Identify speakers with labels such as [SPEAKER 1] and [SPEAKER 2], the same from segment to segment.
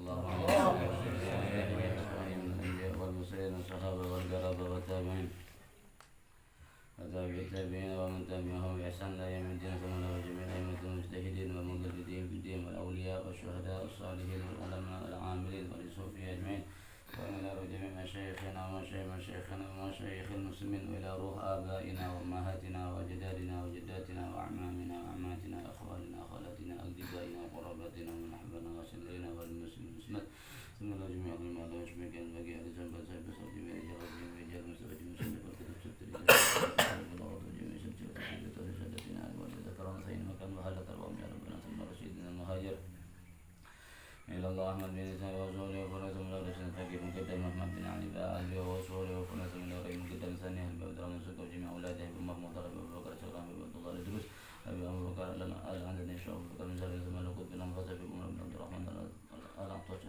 [SPEAKER 1] الله عليه والمرسلين والصحابة والقرابة والتابعين وتابع التابعين ومن تبعهم بإحسان إلى يوم الدين ثم له جميع أئمة المجتهدين والمقلدين في الدين والأولياء والشهداء والصالحين والعلماء العاملين والصوفية أجمعين وإلى روح جميع مشايخنا ومشايخنا ومشايخ المسلمين وإلى روح آبائنا وأمهاتنا وأجدادنا وجداتنا وأعمامنا وعماتنا وأخوالنا وخالاتنا وأجدائنا وقراباتنا ومن أحبنا وسلينا والمسلمين ثم لا جميع ما لا يشبه كان البقيع لجنب سيف صوت جميع رجال رجال مستوجب مسلم والكتب ست رجال بالغوض جميع ست وتحية رسالتنا الوالد ذكرنا سين مكان وهلا تربهم يا ربنا ثم رشيدنا المهاجر إلى الله أحمد بن إسحاق وصوله وفرس من رسول فقيه مقدم أحمد بن علي بن وصوله وفرس من رسول مقدم ثاني أبي عبد الرحمن سكر وجميع أولاده أبي عمر مختار أبي بكر سكر أبي عبد الله الدروس أبي أبو بكر العندني شعب بكر من زاد ثم لقد بن أنفس أبي عمر بن عبد الرحمن الأعطاش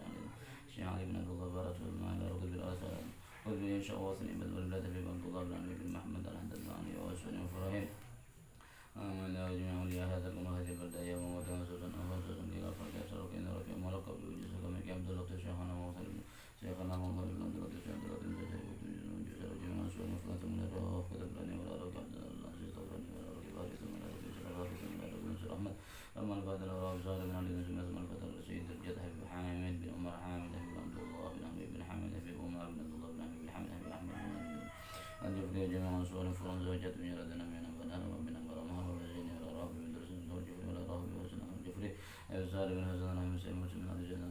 [SPEAKER 1] الشيخ علي بن عبد الله بارك الله رضي بالآثار قل به إن شاء الله وصل إبل والبلاد أبي عبد الله بن علي بن محمد الحمداني وأسفل وفرهين آمن لا جميع أولياء هذا الأمة هذه البلدة يوم وتنسوسا أنفسوسا إلى فرق أسرق إن رفيع ملقب بوجه سلامك عبد الله شيخنا موصل شيخنا موصل بن عبد الله شيخ عبد الله بن زيد بن جزر جميع أسوأ مفلات من الرهاف كتب لني ولا رك عبد الله عزيز طبرني ولا رك بارث من رك شرف حافظ من رك بن سر أحمد أما الفاتح الأوراق زهر بن علي بن سمية ثم الفتى الرشيد درجة حبيب حامد بن عمر حامد حبيب عبد الله بن حبيب بن حامد حبيب عمر بن عبد الله بن حبيب بن حامد حبيب أحمد بن الجفري جميع أسوأ فرون زوجة من يردنا من بنها ومن برمها وزين ولا رهب بن درس زوجه ولا رهب وسنة الجفري أيوسار بن حسن أنا مسلم مسلم على جنة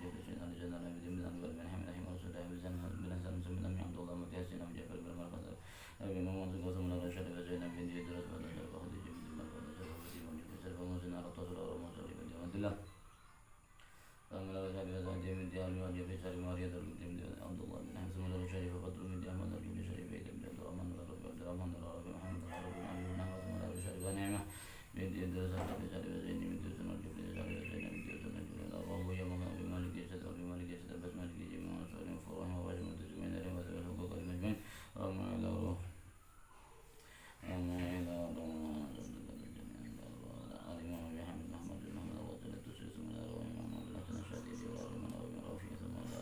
[SPEAKER 1] جفري شيء على جنة لا بدي من أنبر بن حمد رحمه الله تعالى بن بن حسن مسلم أمي عبد الله مكياسين أم جعفر بن مرقد أبي ممن سقط من الرشاد وزين بن دي درس ولا شرف خديجة بن مرقد شرف خديجة بن جفري شرف موسى على التصل ورمى شرف بن عبد الله فمن الرشاد وزين من دي أبي وجه في شرف ماريا بن عبد الله بن حسن من الرشاد فقدر من دي أحمد بن شريف بن عبد الرحمن عبد الرحمن محمد العربي بن علي بن أحمد من الرشاد ونعمة من دي درس في شرف وزين من دي سنة الجفري شرف وزين من دي سنة الجفري الأرواح ويا مكان في مالك يشهد وفي مالك يشهد بس مالك جميع مسؤول وفروح وواجب متجمعين عليهم وذوي الحقوق المجمعين أما إلى روح أما إلى روح الإمام أبي حمد محمد بن محمد الوصل التسليس من الأرواح محمد بن حسن الشهدي وأبي من أبي رافع ثم إلى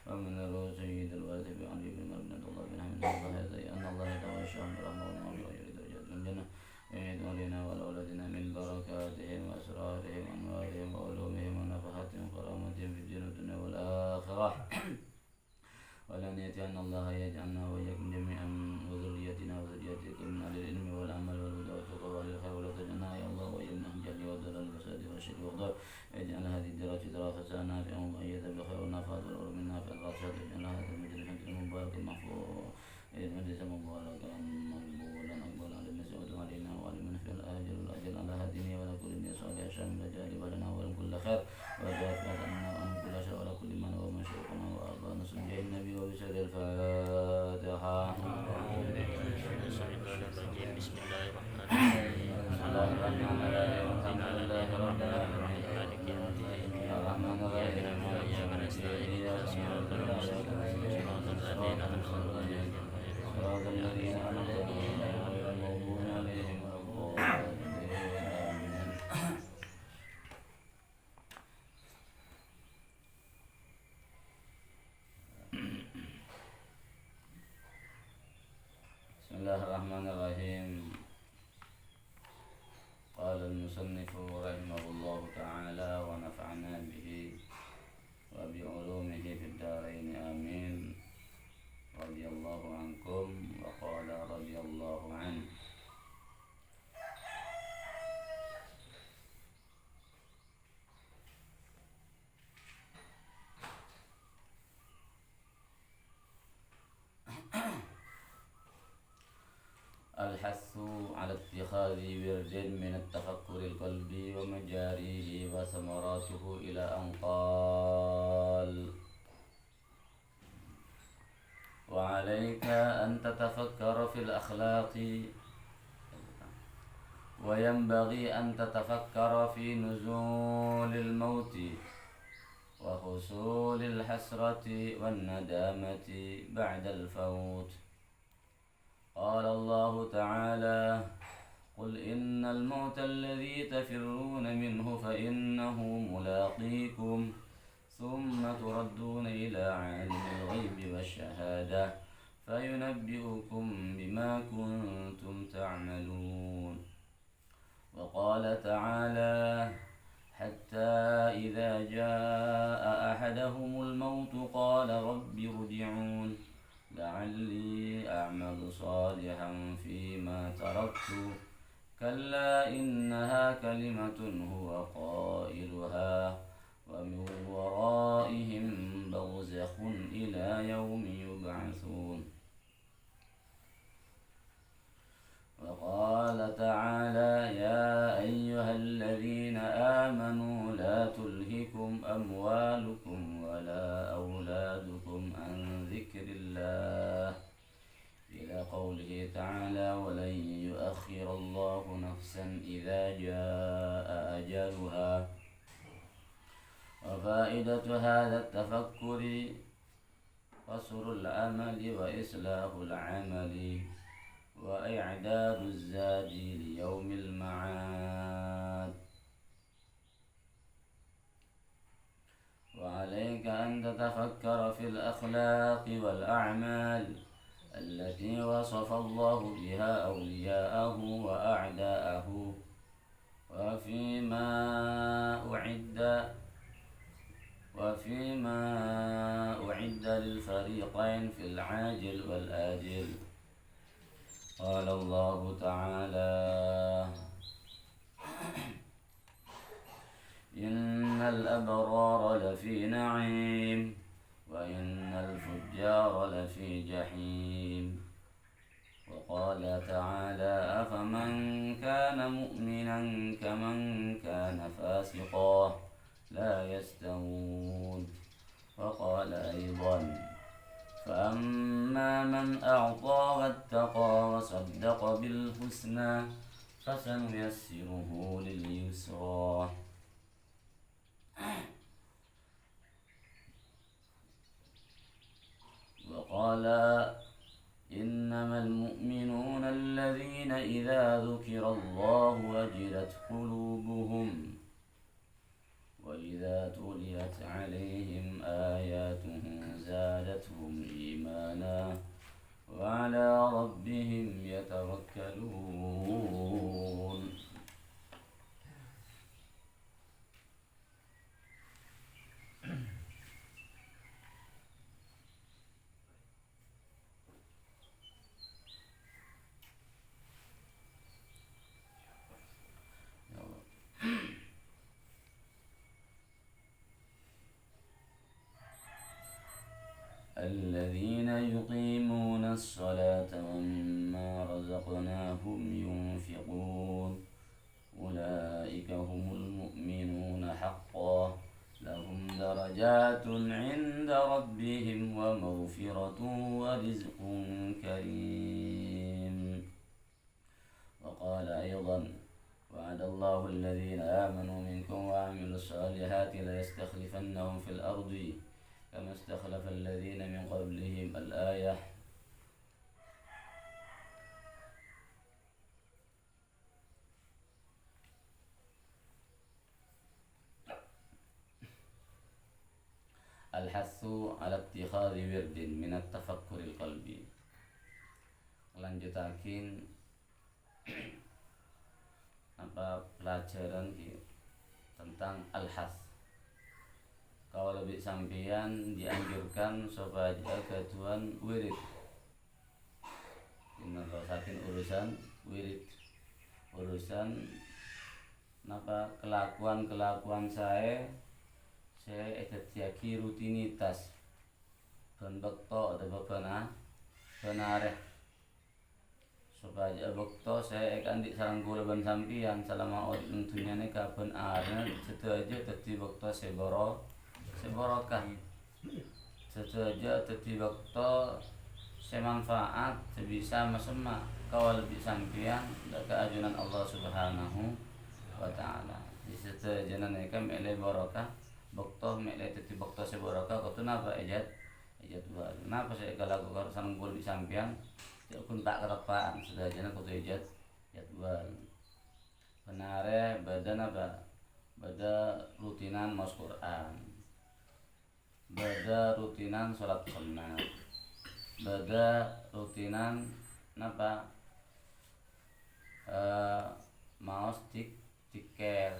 [SPEAKER 1] ومن الروح سيد الوارث بعلي بن عمر بن عبد الله بن حمد أن الله يتواشى برحمه ونعمه ويريد درجات من الجنة يعيد علينا وأولادنا من بركاتهم وأسرارهم وأنوارهم وعلومهم ونفحاتهم وكرامتهم في الدين والدنيا والآخرة ولن يأتي أن الله يجعلنا وإياكم جميعا وذريتنا وذريتكم من أهل العلم والعمل والهدى والتقوى وأهل الخير ولا تجعلنا يا الله وإيانا من جهل والضلال والفساد والشرك والضلال اجعل هذه الدراسة دراسة نافعة مؤيدة بالخير والنفعات والعلوم النافعة الراشدة اجعل هذا المجلس المبارك المحفوظ مجلسا مباركا مقبولا أقبل على المسعود علينا وعلى من في الآجل والأجل على هدينا ولا كل من صالح شامل جالب لنا ولم كل خير وجعل لنا أن كل شر ولا كل من هو مشرقنا وأرضانا سنجي النبي وبسر الفاتحة.
[SPEAKER 2] بسم الله الرحمن الرحيم. الحمد لله رب العالمين. مالك يوم الدين. الرحمن الرحيم. إياك نستعين. صراط الذين أنعمت عليهم.
[SPEAKER 1] صراط الذين أنعمت عليهم غير المغضوب عليهم ولا الضالين آمين. بسم الله الرحمن الرحيم. قال المصنف رحمه الله تعالى ونفعنا به وبعلومه في الدارين آمين. رضي الله عنكم وقال رضي الله عنه. الحث على اتخاذ ورد من التفكر القلبي ومجاريه وثمراته إلى أن قال: وعليك أن تتفكر في الأخلاق وينبغي أن تتفكر في نزول الموت وحصول الحسرة والندامة بعد الفوت. قال الله تعالى: قل إن الموت الذي تفرون منه فإنه ملاقيكم ثم تردون إلى عالم الغيب والشهادة فينبئكم بما كنتم تعملون. وقال تعالى حتى إذا جاء أحدهم الموت قال رب ارجعون لعلي أعمل صالحا فيما تركت كلا إنها كلمة هو قائلها ومن ورائهم برزخ إلى يوم يبعثون. وقال تعالى يا أيها الذين آمنوا لا تلهكم أموالكم ولا أولادكم عن ذكر الله إلى قوله تعالى ولن يؤخر الله نفسا إذا جاء أجلها. وفائدة هذا التفكر قصر الأمل وإصلاح العمل وإعداد الزاد ليوم المعاد. وعليك أن تتفكر في الأخلاق والأعمال التي وصف الله بها أولياءه وأعداءه وفيما أعد للفريقين في العاجل والآجل. قال الله تعالى إن الأبرار لفي نعيم وإن الفجار لفي جحيم. وقال تعالى أفمن كان مؤمنا كمن كان فاسقا لا يستوون. وقال أيضا فأما من أعطى واتقى وصدق بالحسنى فسنيسره لليسرى. وقال إنما المؤمنون الذين إذا ذكر الله وجلت قلوبهم وإذا تليت عليهم آياته زادتهم إيمانا وعلى ربهم يتوكلون. الذين يقيمون الصلاة ومما رزقناهم ينفقون أولئك هم المؤمنون حقا لهم درجات عند ربهم ومغفرة ورزق كريم. وقال أيضا وعد الله الذين آمنوا منكم وعملوا الصالحات ليستخلفنهم في الأرض كما استخلف الذين من قبلهم الآية. الحث على اتخاذ ورد من التفكر القلبي. Lanjutakin pelajaran tentang al-hath. Kalau lebih sampeyan dianjurkan supaya ketuan wirid. Saking urusan wirid, urusan kelakuan saya etetiaki rutinitas ben bekto atau benareh supaya bekto saya akan di sarang gula ban sampeyan selama tentunya ini kapan arna setuju teti bekto seborokah setuju teti bekto semanfaat sebisa masema kawal lebih sampeyan ke ajunan Allah Subhanahu wa taala. Setuju naneka mele barokah bekto mele teti bekto seborokah kau tu napa ejat buat napa saya kalau sarang gula di sampeyan ya kun tak kerapaan setuju kau tu ejat buat Benare badan apa? Bada rutinan maos Quran. Bada rutinan sholat sunat. Bada rutinan napa? Maos tiker.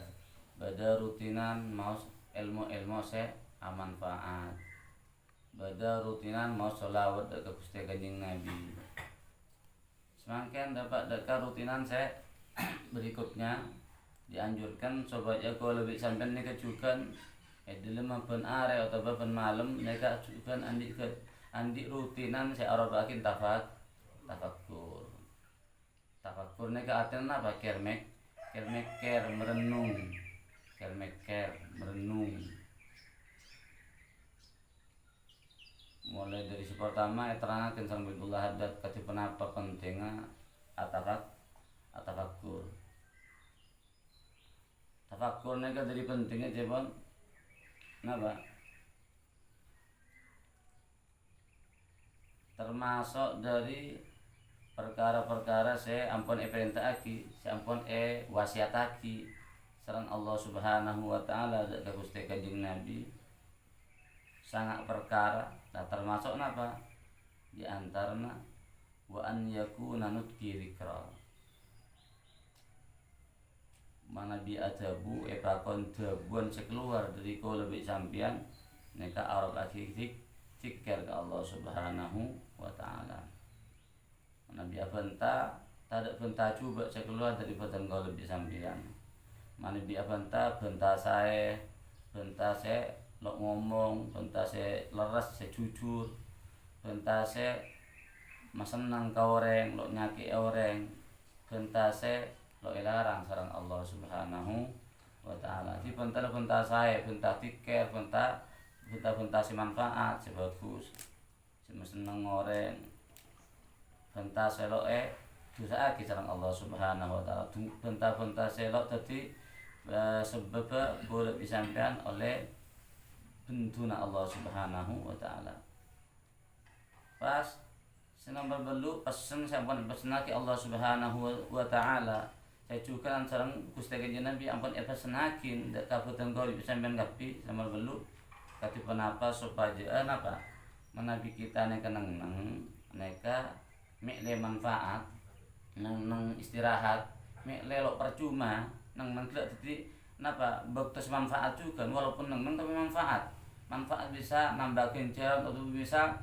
[SPEAKER 1] Bada rutinan maos ilmu se amanfaat. Bada rutinan maos sholawat ke Gusti Kanjeng Nabi. Semakin dapat dekat rutinan saya berikutnya dianjurkan supaya kalau lebih sampai nika cukan dalam ben are atau ben malam nika cukan andi rutinan saya arabakin tafakkur nika artinya apa? Kermek merenung mulai dari si pertama terangkan sambil Abdullah Haddad kata penapa pentingnya atafakkur. Tafakkur nika dari pentingnya cepon napa? Termasuk dari perkara-perkara saya ampun perintahaki, saya ampun wasiataki sareng Allah Subhanahu wa taala ka Gusti Kanjeng Nabi. Sangat perkara nah termasuk napa? Di antaranya wa an yakuna nutqi dzikra. Mana bi adabu pakon dabuan sekeluar dari ko lebih sampian neka arab akhir zikir ke Allah Subhanahu wa taala. Nabi abanta tidak benta coba sekeluar dari badan kau lebih sampian. Mana bi abanta benta saya lo ngomong, benta saya leras saya jujur, benta saya masenang ka orang, lo nyaki orang, benta saya lo ilarang sarang Allah Subhanahu wa taala. Di benta saya, benta tiker, benta si manfaat, si bagus, si seneng orang. Benta selo dosa aki sareng Allah Subhanahu wa taala. Benta selo dadi sebab boleh disampaikan oleh bentuna Allah Subhanahu wa taala. Pas nomor belu pesen sampun pesenaki Allah Subhanahu wa taala. Saya juga sareng Gusti Kanjeng Nabi ampun pesenakin dak kabutan kau disampaikan kapi nomor belu kati penapa supaya napa menabi kita nek nang neka mekle manfaat nang istirahat mekle lo percuma nang mengklek jadi napa bektos manfaat juga walaupun nang tapi manfaat bisa nambah kencer atau bisa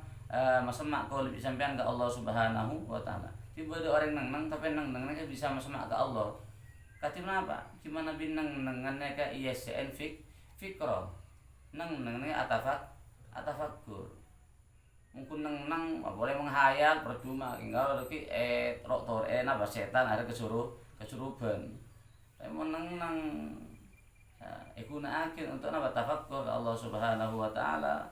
[SPEAKER 1] masemak kalau lebih sampean ke Allah Subhanahu wa taala. Tiba ada orang nang tapi nang bisa masemak ke Allah. Kati apa? Gimana binang nangane ka ISN fikro. Nang atafakkur. Mungkin nang boleh menghayal percuma tinggal lagi doktor napa setan ada kesurupan. Tapi nang ikuna akhir untuk napa tafakkur Allah Subhanahu wa taala.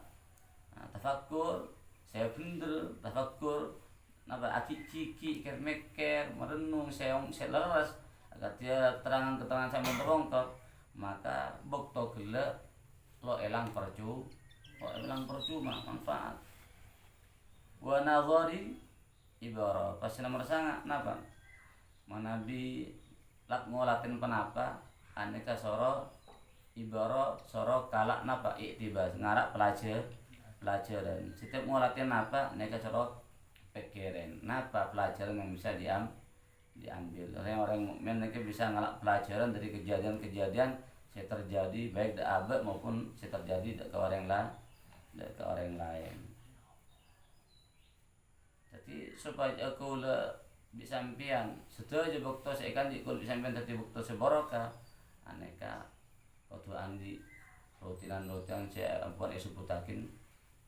[SPEAKER 1] Tafakkur saya bener tafakkur napa aki-ciki kermeker merenung saya leres agar dia keterangan saya memberongkot maka bukto gila lo elang percuma manfaat wa nazari ibarat pasti nomor sangat napa manabi lak ngolatin penapa aneka soro ibarat soro kalak napa iktibas ngarak pelajaran setiap mau latihan apa neka soro pikiran napa pelajaran yang bisa diambil orang mukmin mereka bisa ngalak pelajaran dari kejadian-kejadian yang terjadi baik di abad maupun yang terjadi ke orang lain. Jadi supaya aku bisa sampean setuju bukto saya kan ikut bisa sampean tadi bukto seborokah aneka waktu andi rutinan saya ampun sebutakin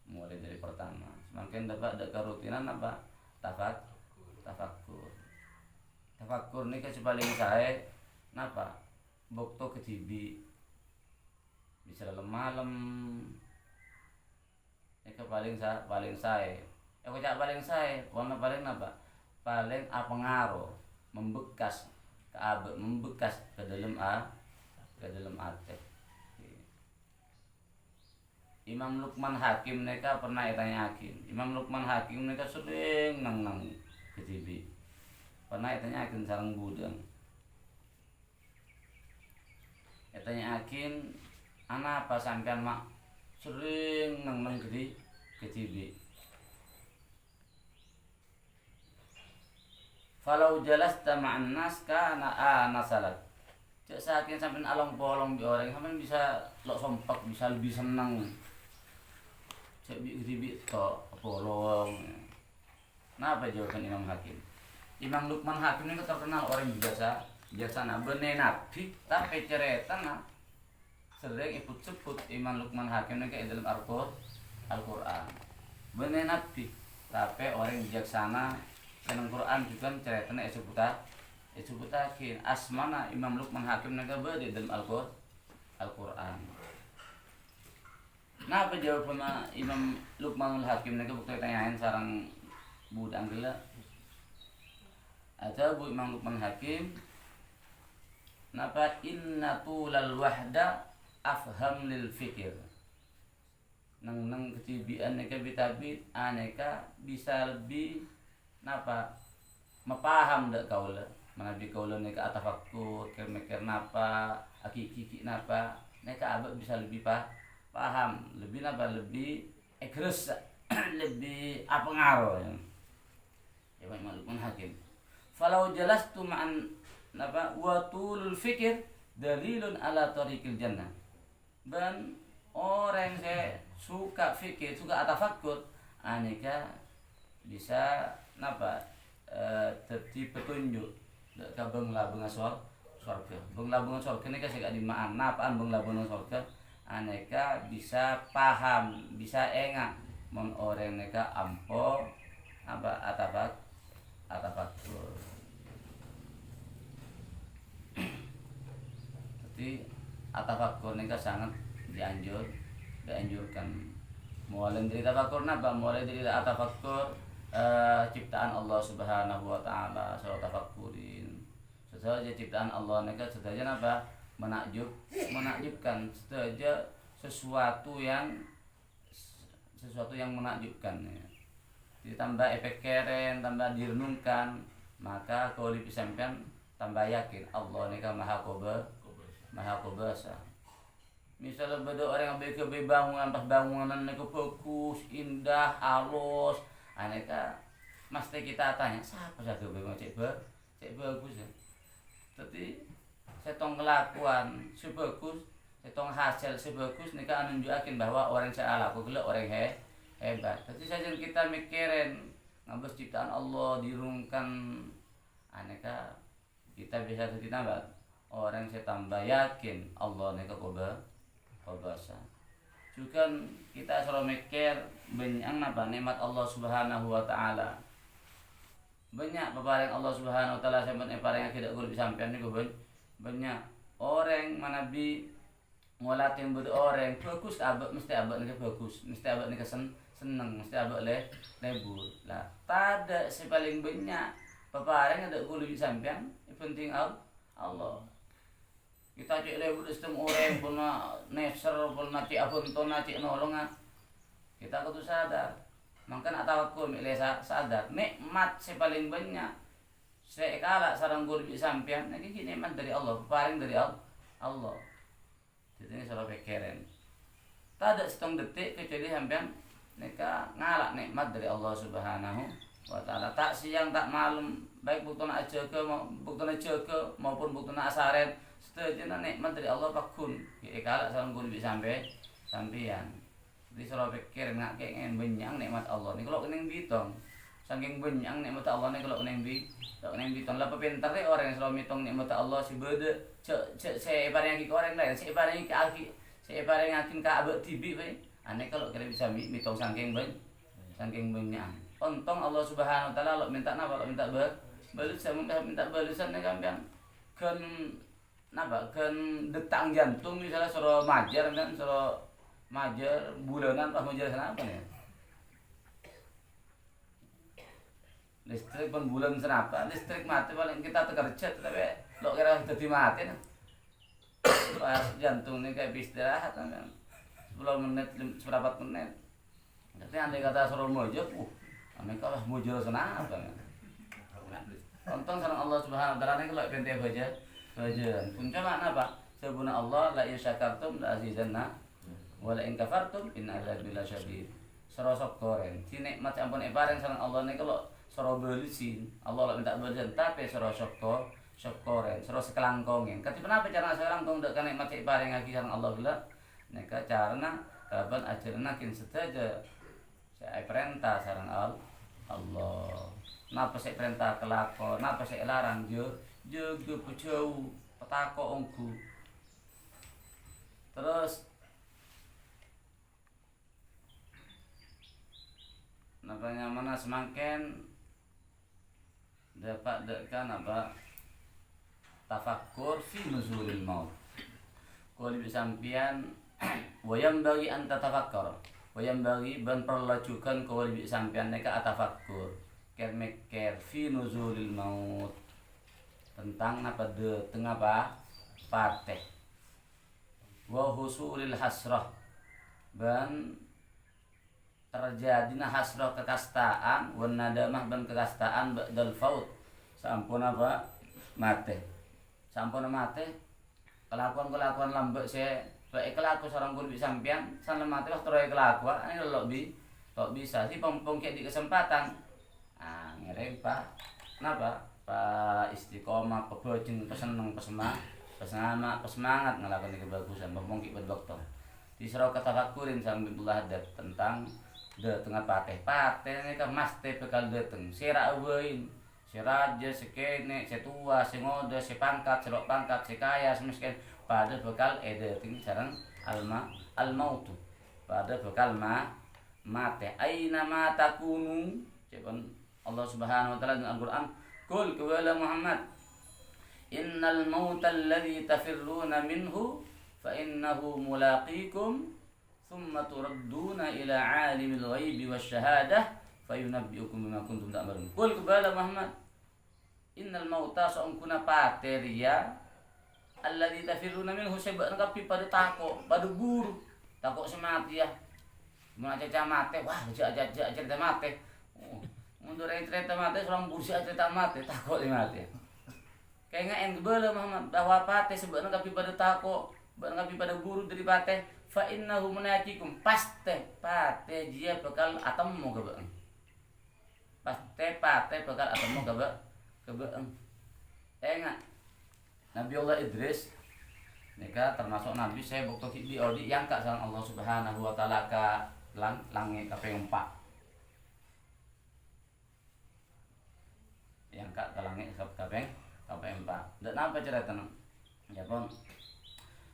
[SPEAKER 1] mulai dari pertama semakin dapat ada kerutinan apa tafakkur ini kan paling saya napa bukto ketibi bisa malam ini paling saya warna paling napa paling pengaruh membekas ke dalam hati. Imam Luqman Hakim mereka pernah tanya Hakim. Imam Luqman Hakim mereka sering nang ke TV. Pernah tanya Hakim sareng budang. tanya akin ana apa sampean mak sering nang gede ketibi. Falau jalasta ma'an nas kana ana salat. Cek saking sampean along polong bi orang sampean bisa lok sompak bisa lebih senang. Cek bi ketibi to polong. Nah apa jawaban Imam Hakim? Imam Luqman Hakim ini terkenal orang bijaksana bener nabi tapi ceritanya sering ikut sebut Imam Luqman Hakim ini kayak dalam Al-Quran bener nabi tapi orang bijaksana senang Quran juga ceritanya sebutakin asmana Imam Luqman Hakim ini berada dalam Al-Quran. Nah apa jawabannya Imam Luqman Hakim ini bukti tanyain sarang budang gila atau bu Imam Luqman Hakim napa inna tulal wahda afham lil fikir nang ketibian neka bitabit aneka bisa lebih napa mapaham dak kaula manabi kaula neka atafakkur mikir napa akiki napa neka abad bisa lebih paham lebih napa lebih egres lebih apa ngaruh ya Imam Luqman Hakim. Falau jalastu ma'an napa wa tulul fikir dalilun ala tariqil jannah. Dan orang yang suka fikir, suka atafakkur, aneka bisa napa terti petunjuk ke benglabungan surga. Benglabungan surga ini kasih di ma'an napaan benglabungan surga aneka bisa paham, bisa enggak mon orang neka ampo apa atafakkur. Jadi atafakkur ini sangat dianjurkan. Mulai dari tafakkur napa? Mulai dari atafakkur ciptaan Allah Subhanahu wa taala, surah tafakkurin. Sesaja ciptaan Allah neka sesaja napa? Menakjubkan, sesaja sesuatu yang menakjubkan ya. Ditambah efek keren, tambah direnungkan, maka kalau dipisamkan tambah yakin Allah ini kan maha kuasa. Misalnya beda orang yang beki bangunan pas bangunan itu bagus, indah, halus, aneka mesti kita tanya siapa satu bangunan cek bagus ya. Tapi setong kelakuan sebagus, setong hasil sebagus, nika menunjukkan bahwa orang saya laku gila orang hebat. Tapi saja kita mikirin ngabas ciptaan Allah dirungkan aneka kita bisa ditambah orang saya tambah yakin Allah neka kuasa. Juga kita selalu mikir banyak apa nikmat Allah Subhanahu wa taala. Banyak peparing Allah Subhanahu wa taala sampai paring tidak guru sampean niku banyak orang manabi ngolatin beda orang bagus abad mesti abad nika bagus, mesti abad nika seneng mesti abak lebur lah tada si paling banyak peparing ada gulu di sampean penting Allah kita cek lebur sistem orang pun neser pun nanti abon ton nanti nolong kita kudu sadar mangkan atau aku milih sadar nikmat si paling banyak sekala sarang gulu di sampean ini nikmat dari Allah peparing dari Allah jadi ini salah pikiran tada setengah detik kecuali sampean neka ngalak nikmat dari Allah Subhanahu wa taala tak siang tak malam baik buktuna ajeke maupun buktuna asaren setuju nikmat dari Allah pakun kalak salam kun bisa sampean di sira pikir ngak kengen benyang nikmat Allah niku lho kening bitong saking benyang nikmat Allah niku lho kening bitong lah pinter orang yang selalu mitong nikmat Allah si bede cek paring iki orang lain si paring iki paring akin ka abet tibi bae aneh kalau kira bisa mitong saking banyak. Untung Allah Subhanahu wa taala lo minta napa lo minta balasan nih kan kan napa kan detak jantung misalnya suruh majar kan suruh majar bulanan pas majar sana apa nih? Listrik pun bulan senapa listrik mati paling kita terkerjet tapi lo kira jadi mati nih. Pas jantung nih kayak istirahat kan. 10 menit, seberapa menit. Tapi andai kata suruh mojok, mereka lah mojok sana apa ya? Untung sareng Allah Subhanahu wa taala niku lek pente baja. Punca makna apa? Sebuna Allah la in syakartum la azidanna wa la in kafartum inna azabi lasyadid. Serosok koren. Si nikmat ampun pareng sareng Allah niku lho soro belisin. Allah lek minta belisin tapi serosok koren, serosok kelangkongen. Kati kenapa cara selangkong dak nikmat cek pareng lagi sareng Allah gula? Nika carana kapan ajarna kin sedaja. Saya perintah sareng Allah. Napa saya perintah kelakon, napa saya larang yo jauh petako ongku. Terus napanya mana semakin dapat dekan apa tafakkur fi nuzulil maut. Kalau sampian wayam bagi anta tafakkar wayam bagi ban perlajukan kalau sampian neka atafakkur ker fi nuzulil maut tentang apa de tengah apa pateh wa husulil hasrah ban terjadinya hasrah kekastaan wan nadamah ban kekastaan ba'dal faut sampuna apa mate sampuna mate kelakuan lambek saya baik kelaku seorang pun bisa sampean salam mate waktu roy kelakuan ini lo bisa sih pompong kayak di kesempatan ngereng pak kenapa pak istiqomah pebojeng peseneng pesemangat ngelakuin kebagusan memungkit berdokter diserau ketafakurin sambil belajar tentang de tengah pateh ini kan mas teh bekal dateng sira awein si raja si kene si tua si ngoda si pangkat si lok pangkat si kaya semiskin pada bekal dateng sareng al-mautu pada bekal mate aina ma takunu cepan Allah Subhanahu wa taala dalam Al-Qur'an qul kepada Muhammad innal mauta alladhi tafirruna minhu fa innahu mulaqikum thumma turadduna ila alimil ghaibi wasyahadah fayunabbiukum bima kuntum ta'malun. Qul kepada Muhammad innal mauta sa'unkuna pateria alladhi tafirruna minhu sebab ngapi pada tako pada guru tako semati ya mun aja mate wah aja cerita mate mundur cerita mate seorang bursi cerita mate tako mate kayak nggak yang kebala Muhammad bahwa pate sebenarnya kapi pada tako kapi pada guru dari pate fa innahu munaqikum paste pate dia bakal atemu ke beeng paste pate bakal atemu ke beeng enggak Nabi Allah Idris nika termasuk nabi saya waktu di odi yang kak sama Allah Subhanahu wa taala ka langit kapempat yang kak ke langit kapempat dan apa ceritanya ya pun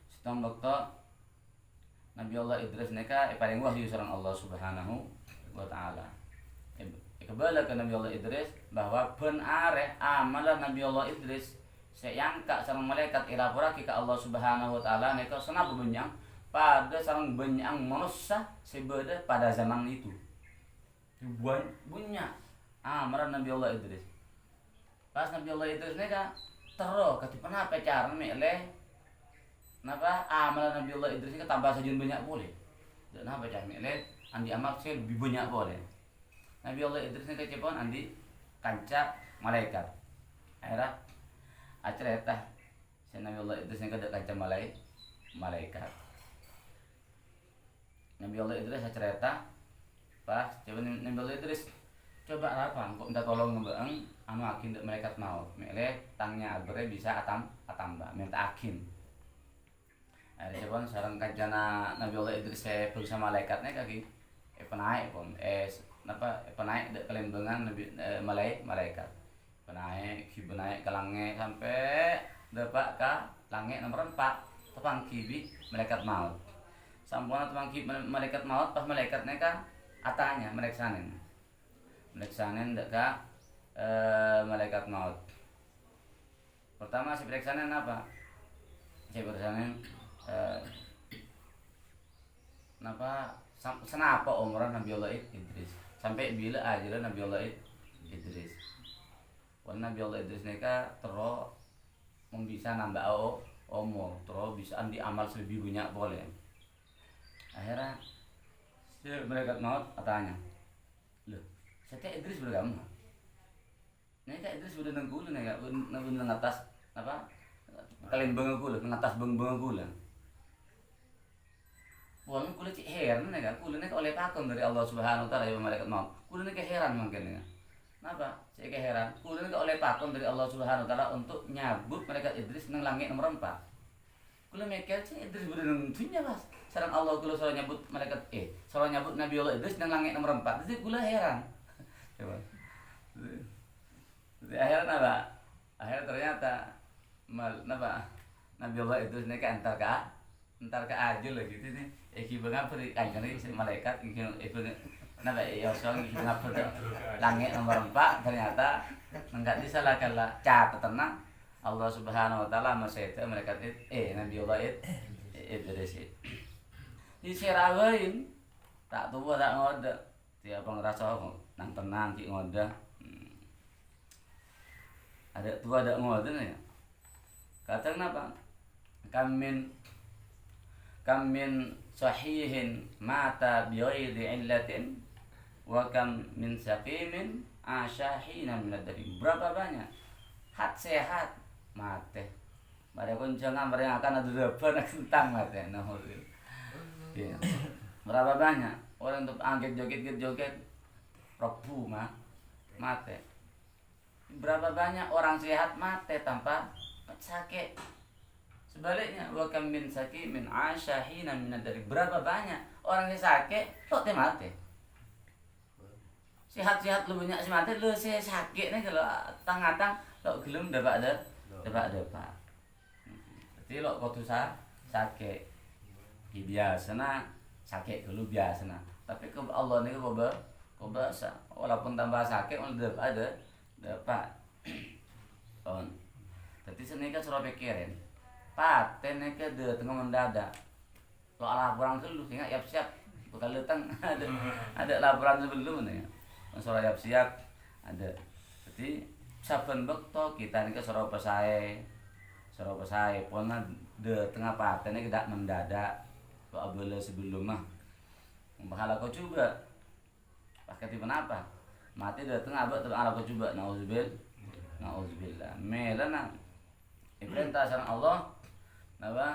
[SPEAKER 1] setong waktu Nabi Allah Idris nika paling wahyu sareng Allah Subhanahu wa taala kebala ke Nabi Allah Idris bahwa ben areh amalan Nabi Allah Idris sayangka sareng malaikat ila puraki ka Allah Subhanahu wa taala nika senapa benyang pada sareng benyang manusia sebeda pada zaman itu bunya amalan Nabi Allah Idris pas Nabi Allah Idris nika tero katipan apa cara meleh napa amalan Nabi Allah Idris nika tambah saja banyak boleh dan apa cara meleh andi amal saya lebih banyak boleh Nabi Allah Idris nika cepon andi kanca malaikat akhirnya acerita si Nabi Allah Idris nika dak kanca malaikat Nabi Allah Idris acerita pas coba Nabi Allah Idris coba apa kok minta tolong ngebeeng anu akin dak malaikat maut mele tangnya abre bisa atamba minta akin ada coba sareng kancana Nabi Allah Idris saya bersama malaikatnya kaki penaik pun napa penaik dak kelembengan Nabi malaikat penaik ke langit sampai dapat ke langit nomor 4 tepang kibi malaikat maut sampun tepang kibi malaikat maut pas malaikatnya ka atanya meleksanen dek ka malaikat maut pertama si meleksanen apa si meleksanen napa senapa umrah Nabi Allah Idris sampai bila aja Nabi Allah Idris warna Nabi Allah Idris nika terus bisa nambah umur terus bisa andi amal lebih banyak boleh akhirnya si malaikat maut tanya loh saya Idris beragama nika Idris udah nengkulu nika nengkulu atas apa Kalian benga kula ngatas benga kula. Wong kula cik heran kan, kula nek oleh pakon dari Allah Subhanahu wa taala ya malaikat maut. Kula nek heran mungkin ya. Napa? Cik heran. Kula nek oleh pakon dari Allah Subhanahu wa taala untuk nyabut malaikat Idris nang langit nomor 4. Kula mikir cik Idris bener nang dunya Mas. Sareng Allah kula salah nyabut malaikat salah nyabut Nabi Allah Idris nang langit nomor 4. Jadi kula heran. Coba. Jadi akhirnya apa? Akhirnya ternyata napa? Nabi Allah Idris nek antar ke ajul lagi gitu nih. Iki bangapuri kanjeng si malaikat iki napa ya soal iki bangapuri langit nomor 4 ternyata enggak disalahkan lah catatan Allah Subhanahu wa taala masih malaikat Nabi Allah Idris. Di sirawain tak tuwa tak ngoda. Tiap ngerasa nang tenang ki ngoda. Ada tua ada ngoda ya. Kata kenapa? Kamin sahihin mata bighairi illatin wa kam min saqimin asyahinan min ad-dari. Berapa banyak hat sehat mate. Bare kunjangan bareng akan ada depan kentang mate. Ya. Berapa banyak orang untuk angkat joget robu mate. Berapa banyak orang sehat mate tanpa sakit. Sebaliknya wa kam min saqimin asyahinan min ad-dari. Berapa banyak orang yang sakit kok mate. Sehat-sehat lu banyak si mate lu sakit nih kalau tang-tang lo gelem dapat. Jadi lo kudu sakit. Biasana sakit dulu biasana. Tapi ke Allah nih kok bahasa walaupun tambah sakit ada dapat. Jadi senika suruh pikirin. Paten nek de tengah mendadak. Lo laporan dulu sehingga siap bakal datang ada laporan sebelum nih. Suruh siap ada. Jadi saben bekto kita nika suruh pesae pona de tengah paten nek tidak mendadak. Lo abele sebelum mah. Bahala kau coba. Pakai tipe apa? Mati de tengah abek ala kau coba nauzubillah. Melana perintah sareng Allah napa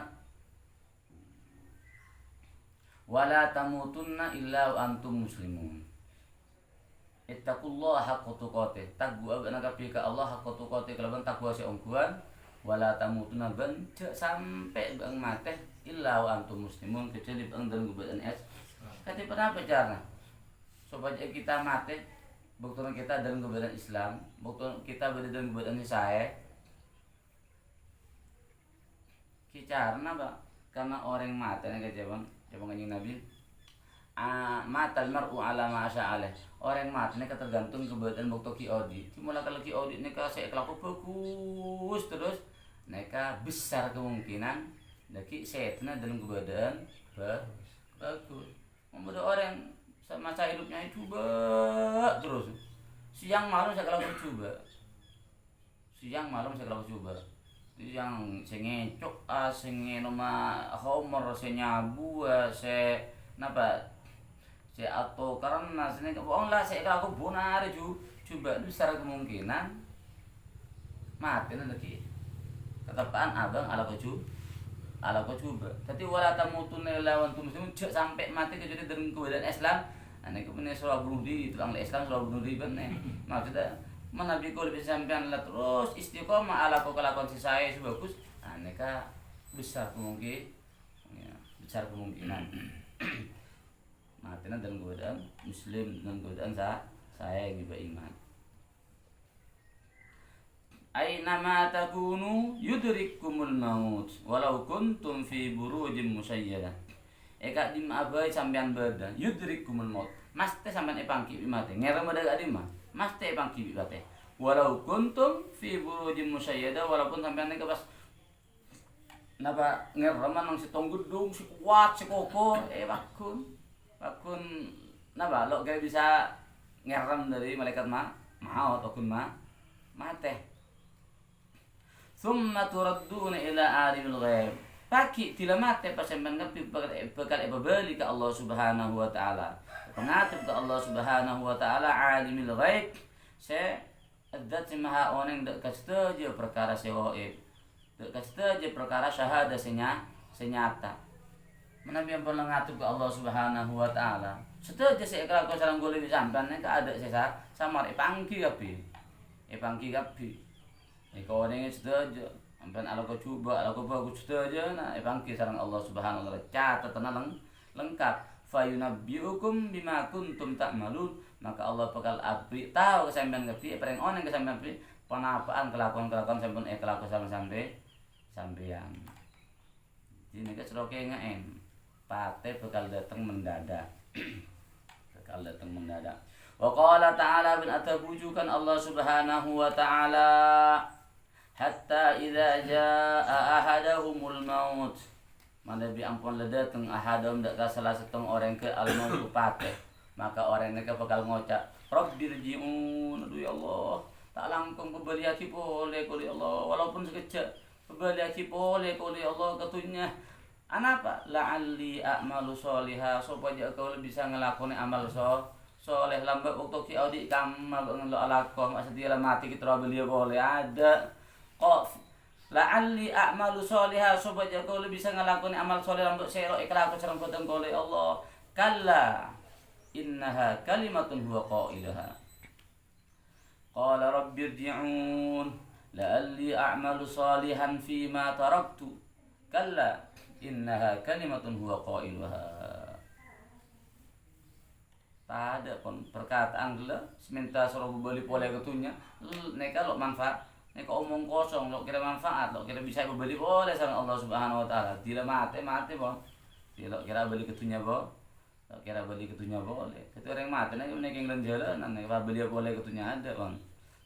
[SPEAKER 1] wala tamutunna illa wa antum muslimun. Ittaqullaha haqqa tuqatih. Takwa ana kapi ka Allah haqqa tuqatih kalawan takwa si ongkuan wala tamutunna ban sampai bang mate illa wa antum muslimun kecuali bang dalam gubadan es. Kati apa cara? Supaya kita mati buktinya kita dalam gubadan Islam, buktinya kita berada dalam gubadan saya. Karena apa? Karena orang mati nih kejauhan kanjeng Nabi. Matal mar'u ala ma sya'aleh. Orang mati nih tergantung kebetulan bukti kiodi. Cuma kalau kiodi nih saya kelaku bagus terus, neka besar kemungkinan daki sehatnya dalam kebetulan bagus. Membuat orang masa hidupnya itu coba terus. Siang malam saya kalau coba. Yang ngecok sing noma homer sing nyabu se napa se atau karena sini wong lah saya kalau bonar coba itu secara kemungkinan mati nanti ketepaan abang ala coba tapi wala tamutunna illa wa antum muslimun sampai mati kecuali dalam keadaan Islam ane kemudian surah bunuh diri tukang Islam surah bunuh diri bener maksudnya Nabi kau lebih sampean lah terus istiqomah ala kau kelakuan si saya sebagus, aneka besar kemungkinan matinya dalam keadaan Muslim dalam keadaan saya yang juga iman. Aina ma takunu yudrikumul maut walau kuntum fi burujin musayyadah. Eka dim abai sampean berda yudrikumul maut. Mas teh sampean epangki mate ngerem ada gak dimah. Mas teh epangki bate. Walau kuntum fi burujin musayyadah walaupun sampean nek pas napa ngerem nang si tong gedung si kuat si kokoh bakun napa lo gak bisa ngerem dari malaikat maut ataupun mate. Summa turadduna ila alimil ghaib. Pagi tidak mati pas sampean ngepi bakal ibabali ke Allah Subhanahu wa taala. Pengatib ke Allah Subhanahu wa taala alimil ghaib. Se adat maha oneng dak kastejo perkara se gaib. Dek kasteje perkara syahada senyata. Menabi yang pernah ngatur ke Allah Subhanahu wa taala. Seteje sik kelakuan sareng golek sampean nek ada sesa samar ipangki kapi. Ipangki kapi. Iko ning seteje sampean ala ko coba ala ko bagus seteje nah ipangki sareng Allah Subhanahu wa taala catat tenang lengkap. Fayunabbiukum bima kuntum ta'malun. Maka Allah bakal abri tahu kesampean kapi pereng oneng kesampean kapi penapaan kelakuan-kelakuan sampun kelakuan sampeyan. Ini ke seroke ngaen. Pate bakal datang mendadak. Bakal datang mendadak. Wa qala ta'ala bin atabujukan Allah Subhanahu wa ta'ala hatta idza jaa ahadahumul maut. Manabi ampun datang ahadahum dak salah setong orang ke al-maut pate. Maka orang mereka bakal ngocak, Rabbirji'un, aduh ya Allah, tak langkung pembeliaki boleh kuli Allah, walaupun sekejap pembeliaki boleh kuli Allah ketunya. Anapa? La'alli a'malu sholihah, supaya kau bisa ngelakoni amal soleh lambat waktu ki audi kamal ngelo alaqom asadira mati kita beliau boleh ada. Kok la'alli a'malu sholihah, supaya kau bisa ngelakoni amal soleh lambat sero ikhlaku sareng boten kuli Allah. Kalla innaha kalimatun huwa qailaha. Qala rabbirji'un la'alli a'malu salihan fima taraktu. Kalla innaha kalimatun huwa qailaha. Pada pun perkataan gila seminta suruh beli boleh ketunya neka lo manfaat neka omong kosong lo kira manfaat lo kira bisa beli boleh sama Allah Subhanahu wa taala. Tidak mati bon. Tidak kira beli ketunya bon. Tak kira beli ketunya boleh. Ketu orang mati nek ning jalan nek beli boleh ketunya ada, Bang.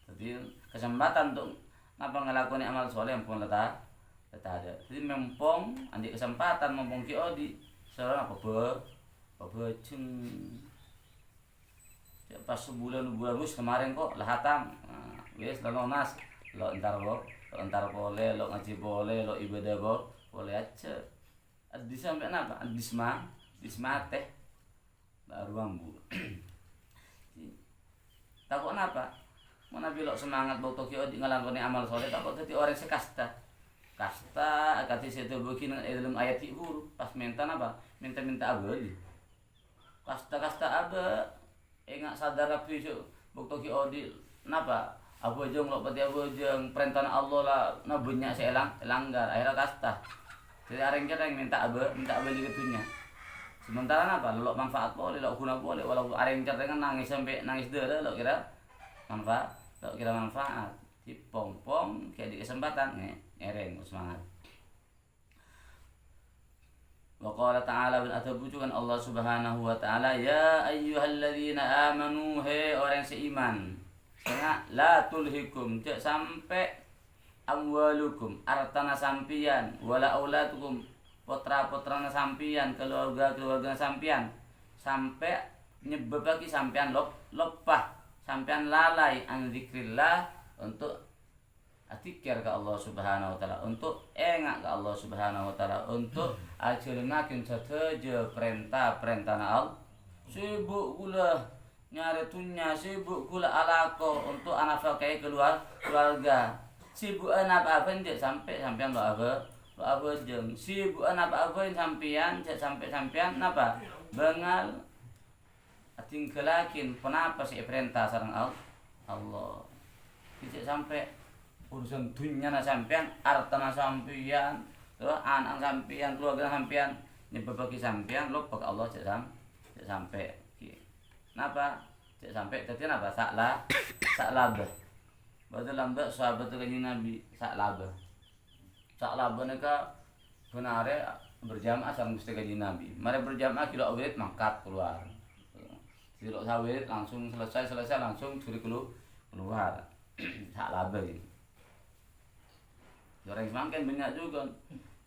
[SPEAKER 1] Jadi kesempatan untuk ngapa ngelakoni amal soleh pun letak ada. Jadi mempong andi kesempatan mempong ki odi. Seorang apa beceng. Pas sebulan wis kemarin kok lahatam. Nah, wis lonas. Lo entar boleh, lo ngaji boleh, lo ibadah boleh aja. Adi sampai apa? Disma teh baru bambu. Takut apa? Mana bilok semangat bau Tokyo di ngelakoni amal soleh takut jadi orang sekasta. Kasta kata situ begini dalam ayat ibu pas minta apa? Minta abadi. Kasta aba enggak sadar api itu bau Tokyo di napa? Abu jeng lo pati abu jeng perintah Allah lah nabunya langgar akhirnya kasta. Jadi orang minta abadi ketunya. Sementara apa? Lo manfaat boleh, lo guna boleh. Walau areng cerdengan nangis sampai nangis dada, lo kira manfaat, Dipong-pong kayak di kesempatan ngereng semangat. Wa qala ta'ala bin atabujukan Allah Subhanahu wa ta'ala ya ayyuhalladzina amanu he orang seiman. Sangat la tulhikum cek sampai amwalukum artana sampian wala auladukum putra-putrana sampian, keluarga sampian sampai nyebab lagi sampian lepah, sampian lalai an zikrillah untuk atikir ke Allah Subhanahu wa taala, untuk engak ke Allah Subhanahu wa taala, untuk ajelenakeun sateje perintah Allah. Sibuk gula nyari tunya, sibuk gula alako untuk anak pakai keluarga. Sibuk anak apa sampai sampian lo apa jeng sibuk apa sampean sampean napa bengal tingkalakin kenapa sih perintah sareng Allah tidak sampai urusan dunia na sampean artana sampean terus anak sampean keluarga sampean nyebab bagi sampean lupa ke Allah tidak sampai napa tidak sampai tadi napa saklabah betul lambat sahabat kanjeng Nabi saklabah neka benar berjamaah sama Gusti Kanjeng Nabi. Mari berjamaah kilo awit mangkat keluar. Kilo sawit langsung selesai langsung curi keluar. Tak laba ini. Orang semakin banyak juga.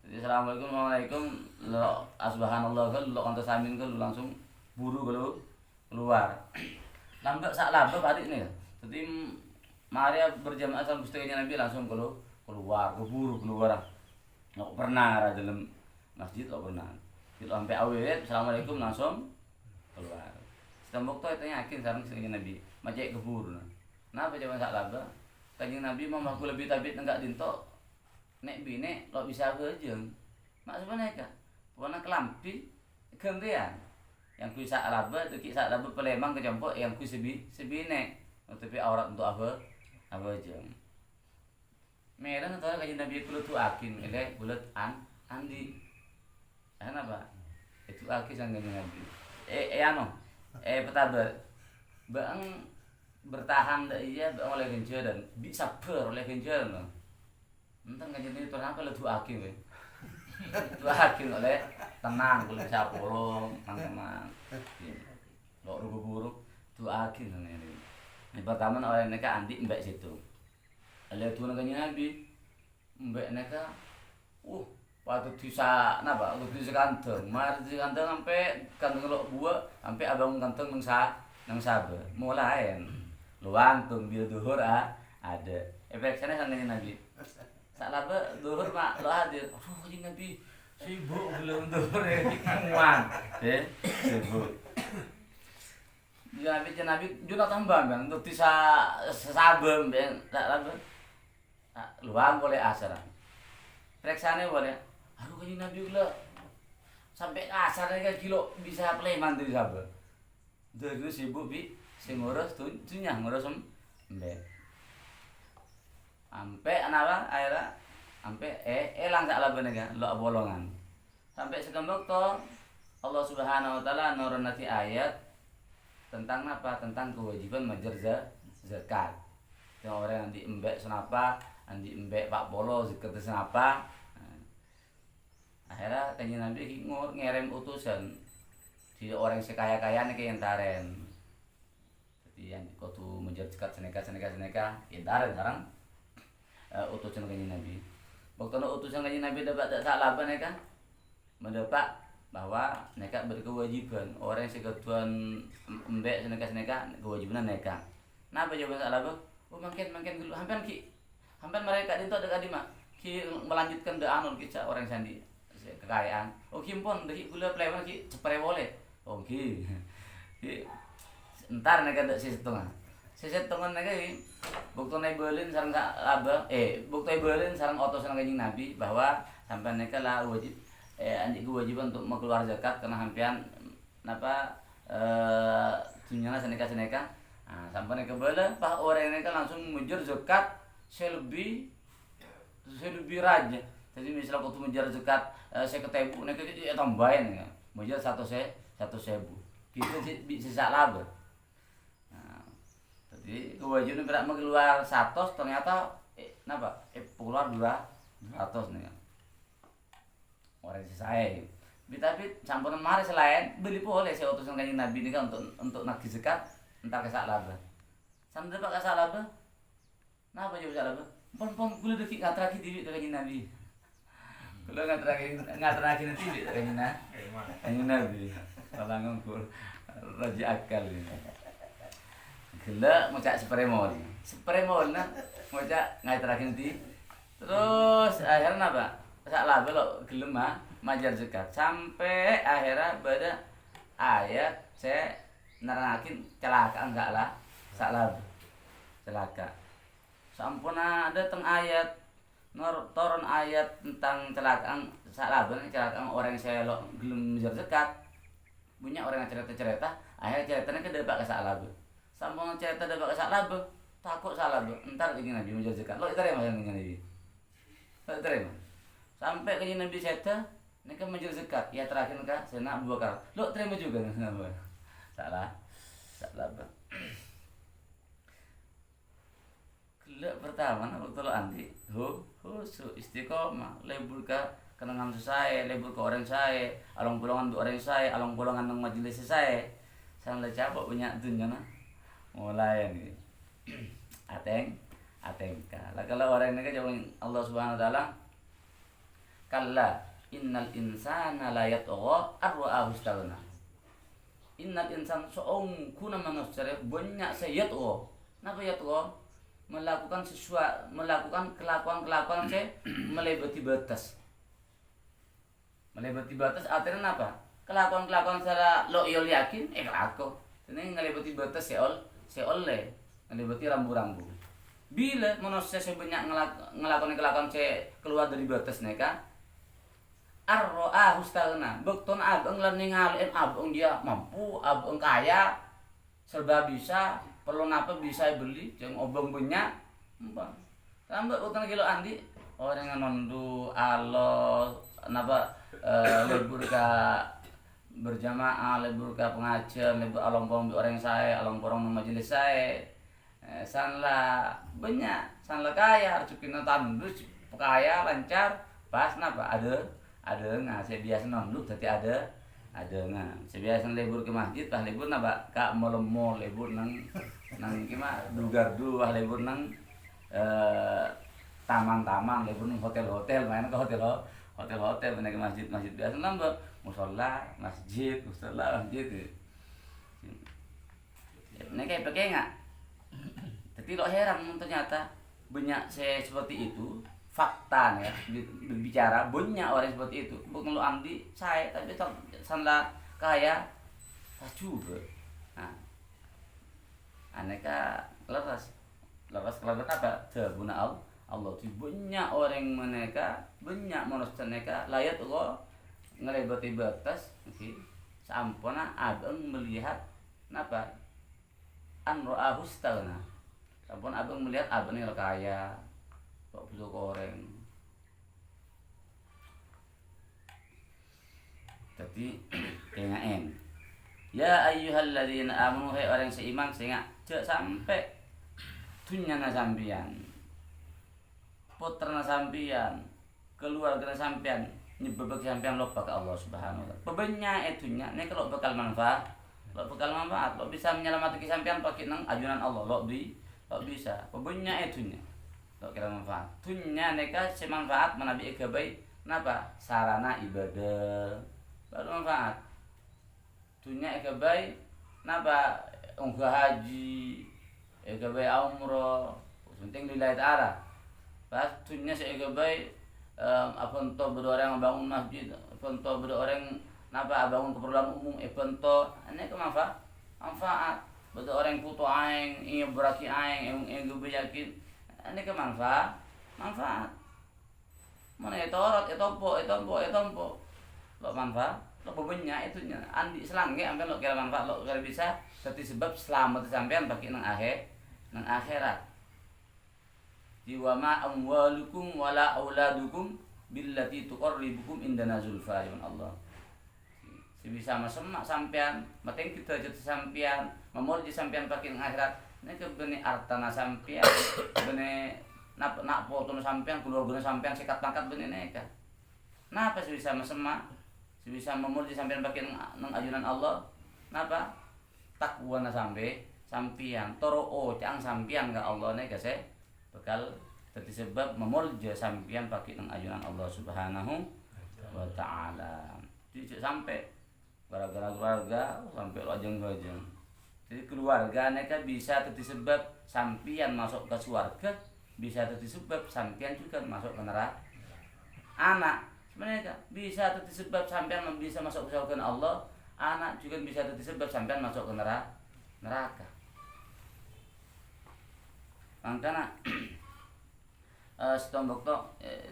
[SPEAKER 1] Jadi assalamualaikum lo subhanallah kan lo kantos amin kan langsung buru keluar. Lambat sak laba balik nih. Jadi mari berjamaah sama Gusti Kanjeng Nabi langsung keluar keburu keluar nggak pernah dalam masjid nggak pernah kita sampai awet assalamualaikum langsung keluar sembok tuh itu yakin sareng Kanjeng Nabi macam keburu kenapa jaman sak laba Kanjeng Nabi mau aku lebih tabit enggak dinto nek bine lo bisa beujeng. Maksudnya neka, warna kelampi gantian. Yang ku sak laba tu ki sak laba Palembang kecampur yang ku sebine. Tapi aurat untuk apa jeung. Medan atau kajian Nabi kulo tu akin ele bulat andi. Apa? Itu aki sang Nabi. Ano. Petabar. Bang bertahan dak iya bang oleh genjer dan bisa ber oleh genjer no. Entang kajian itu apa le tu akin we. Tu akin oleh tenang kulo bisa polong tenang. Lo rugo buruk tu akin ini. Ini pertama oleh neka andi mbak situ. Oleh tu nanya Nabi mbak neka, waktu bisa napa? Waktu bisa kantong, mar di kantong sampai kantong lo buah, sampai abang kantong nang sabar. Mulai luang tung bila duhur ada. Efek sana sangganya Nabi. Salah duhur mak lo hadir. Jadi Nabi sibuk belum duhur ya kikuan, sibuk. Nabi juga tambah bang untuk bisa sabem bang tak lalu luang boleh asar periksanya boleh aduh kaji Nabi gula sampai asar kan kilo bisa Palembang tuh sabem itu sibuk bi ngurus tuh ngurus mbak sampai anak akhirnya sampai langsung lah bener lo bolongan sampai sekembang toh Allah Subhanahu Wa Taala nurunati ayat tentang apa? Tentang kewajiban mengejar zakat. Yang orang yang diembek senapa, yang diembek Pak Polo zakat senapa. Akhirnya kanjeng Nabi ngirim utusan. Jadi orang sekaya-kaya nih yang taren. Jadi yang kudu mengejar zakat seneka intaren sekarang utusan kanjeng Nabi. Waktu utusan kanjeng Nabi dapat salah apa nih kan? Mendapat bahwa mereka berkewajiban orang yang seketuan embek seneka kewajiban mereka. Napa jawaban salah apa? Makin dulu hampir mereka itu ada kadima ki melanjutkan de anul kisah orang sandi kekayaan. Kimpon dari gula plewan ki cepere boleh. Ki entar mereka dak sesetengah. Sesetengah mereka ki bukti naibelin sareng laba bukti naibelin sareng otos kanjeng Nabi bahwa sampai mereka lah wajib andik kewajiban untuk mengeluar zakat karena hampian dunyana seneka sampai mereka bela pak orang mereka langsung mengejar zakat selebih raja. Jadi misalnya waktu mengejar zakat saya ketebu mereka tambahin mengejar 1.000 gitu bisa laba. Jadi kewajiban berat mengeluar 100 ternyata keluar 200 nih. Orang saya, tapi campur mari selain beli boleh saya utusan kanjeng Nabi ini kan untuk nagih zakat entar kesak laba. Sampai dapat kesak laba, napa jauh kesak laba? Pon kulo deki ngatraki tiwi kanjeng Nabi. Kulo ngatraki tiwi kanjeng Nabi. Salah ngongkul raja akal ini. Gila ngocak spremol nah ngocak ngatraki tiwi. Terus akhirnya apa? Kesak laba lo gelem majar zakat sampai akhirnya pada ayat saya nerangakin celaka enggak lah sak laba celaka sampun ada teng ayat turun ayat tentang celakaan sak laba celakaan orang yang saya lo gelem majar zakat punya orang yang cerita akhirnya ceritanya ke dapat ke sak laba sampun cerita dapat ke sak laba takut sak laba entar ini Nabi majar zakat lo terima yang Nabi lo terima sampai ke Nabi Seta, mereka menjual zakat. Ya terakhir kah, saya nak Abu Bakar. Lo terima juga kenapa? Salah. Kelak pertama waktu lo andi, istiqomah, lebur ke kenangan saya, lebur ke orang saya, along golongan untuk orang saya, along golongan ng majelis saya. Saya le cabak punya dunia na. Mulai ni. Ateng ka. Lah kalau orang ini kan Allah Subhanahu Wa Taala kalla innal insana la yatgha ar-ra'ahu istaghna. Innal insan seorang kuna manusia banyak sayatgha. Napa yatgha? Melakukan kelakuan saya melebihi batas. Melebihi batas artinya apa? Kelakuan secara lo yakin kelaku. Ini ngelebihi batas seol le. Ngelebihi rambu-rambu. bila manusia sebanyak ngelakoni kelakuan keluar dari batas neka arroa hustagna bekton abeng lan ningalin abeng dia mampu abeng kaya serba bisa perlu napa bisa beli jeung obeng banyak umpam tambah utang kilo andi orang yang nondu Allah napa lebur ka berjamaah lebur ka pengajian lebur along porong orang saya along porong majelis saya sanla banyak sanla kaya rezekina tandus kaya lancar pas napa ada nggak saya biasa nondu tapi ada nggak saya biasa lebur ke masjid pas lebur napa kak mall lebur nang gimana dugar lebur nang taman lebur nang hotel main ke hotel main ke masjid biasa nambah musola masjid ini kayak pakai nggak tapi lo heran ternyata banyak saya seperti itu fakta ya berbicara banyak orang seperti itu bukan lo amdi saya tapi sanlah kaya tak juga nah aneka leras apa terguna Allah itu banyak orang mereka banyak manusia mereka layat Allah ngelebati batas okay. Sampuna abang melihat napa an ra'ahus tauna sampun abang melihat abang yang kaya kok butuh goreng. Tapi tengaen. Ya ayyuhalladzina amanu hai orang seiman sehingga cek sampai dunyana sampean. Putrana sampean, keluarga sampean nyebabak sampean lupa ke Allah Subhanahu wa taala. Bebennya itunya nek kalau bakal manfaat, lo bisa menyelamatkan sampean pakai nang ajunan Allah, lo bisa. Bebennya itunya. Kira manfaat tunya neka semanfaat manabi ekabai napa sarana ibadah baru manfaat tunya ekabai napa unggah haji ekabai umroh penting lillahi ta'ala pas tunya ekabai apa ento berorang bangun masjid apa ento berorang napa bangun keperluan umum ento ini manfaat betul orang putu aing ingin beraki aing ingin yakin ini ke manfaat mana itu orang itu empo lo manfaat lo bebennya itunya andi selangge ambil lo kira manfaat lo kira bisa tapi sebab selamat sampean pakai nang akhirat jiwa ma amwalukum wala auladukum billati tuqarribukum indana zulfa ya Allah sebisa masemak sampean penting kita jadi sampean memorji sampean pakai nang akhirat ini kebeni artana sampean bene nak foto sampean keluarga sampean sikat pangkat bene neka napa sih bisa mesemak bisa memuji sampean pakai nang ajunan Allah napa takwa na sampean toro cang sampean ka Allah neka se bakal dadi sebab memuji sampean pakai nang ajunan Allah Subhanahu wa taala jadi sampai gara-gara keluarga sampai lajeng-lajeng. Jadi keluarga mereka bisa jadi sebab sampian masuk ke surga, bisa jadi sebab sampian juga masuk ke neraka. Anak mereka bisa jadi sebab sampian bisa masuk ke surga Allah, anak juga bisa jadi sebab sampian masuk ke neraka. Makanya setombok to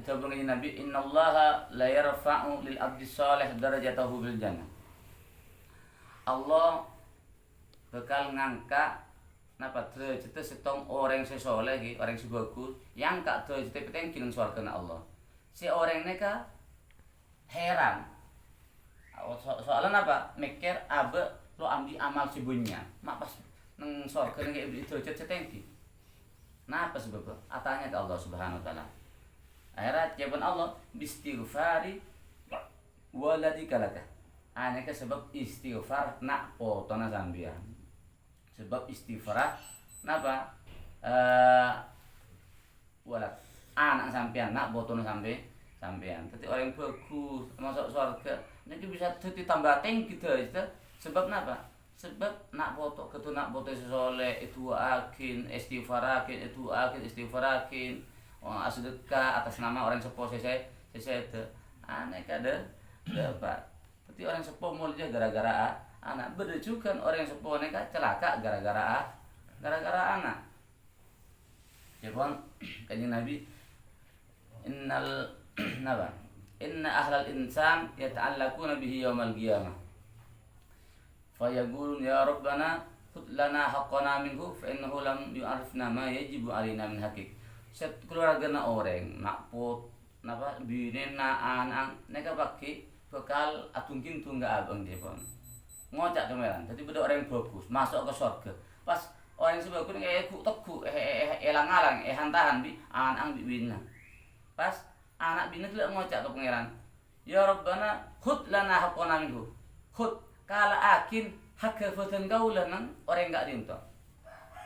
[SPEAKER 1] jawabnya Nabi innallaha la yarfa'u lil abdi shalih darajatahu bil jannah. Allah bakal ngangkat napa derajat setong orang sesoleh orang sebagus yang kak derajat penting nang swarga Allah. Si orang neka heran. Soalnya apa? Mikir abe lo ambil amal sibunya. Mak pas nang swarga nang derajat setinggi. Napa sebab? Atanya ke Allah Subhanahu wa taala. Akhirat jawaban Allah bistighfari waladikalaka. Aneka sebab istighfar nak potona sampean. Sebab istighfar napa wala anak sampean nak botona sampean tapi orang bagus masuk surga nanti bisa ditambah tinggi gitu sebab napa sebab nak foto ketu nak foto soleh itu akin istighfarakin sedekah atas nama orang sepuh saya itu aneh kada dapat tapi orang sepuh mulia gara-gara anak berjukan orang sepuh neka celaka gara-gara anak Jepun kanjeng Nabi innal napa inna ahlal insan yata'allaquna bihi yaumal qiyamah fayaqulun ya rabbana khudh lana haqqana minhu fa innahu lam yu'arifna ma yajibu alaina min haqqik. Set keluargana orang nakput napa bine na anang neka pakai bekal atungkin tungga abang Jepun ngocak kemeran jadi beda orang yang bagus masuk ke surga pas orang yang sebagus kayak teku elang-alang hantahan bi anak bi bina pas anak bina tidak ngocak ke pangeran ya Rabbana khud lana haqqana minhu khud kala akin hak kefatan kaulan orang enggak dinto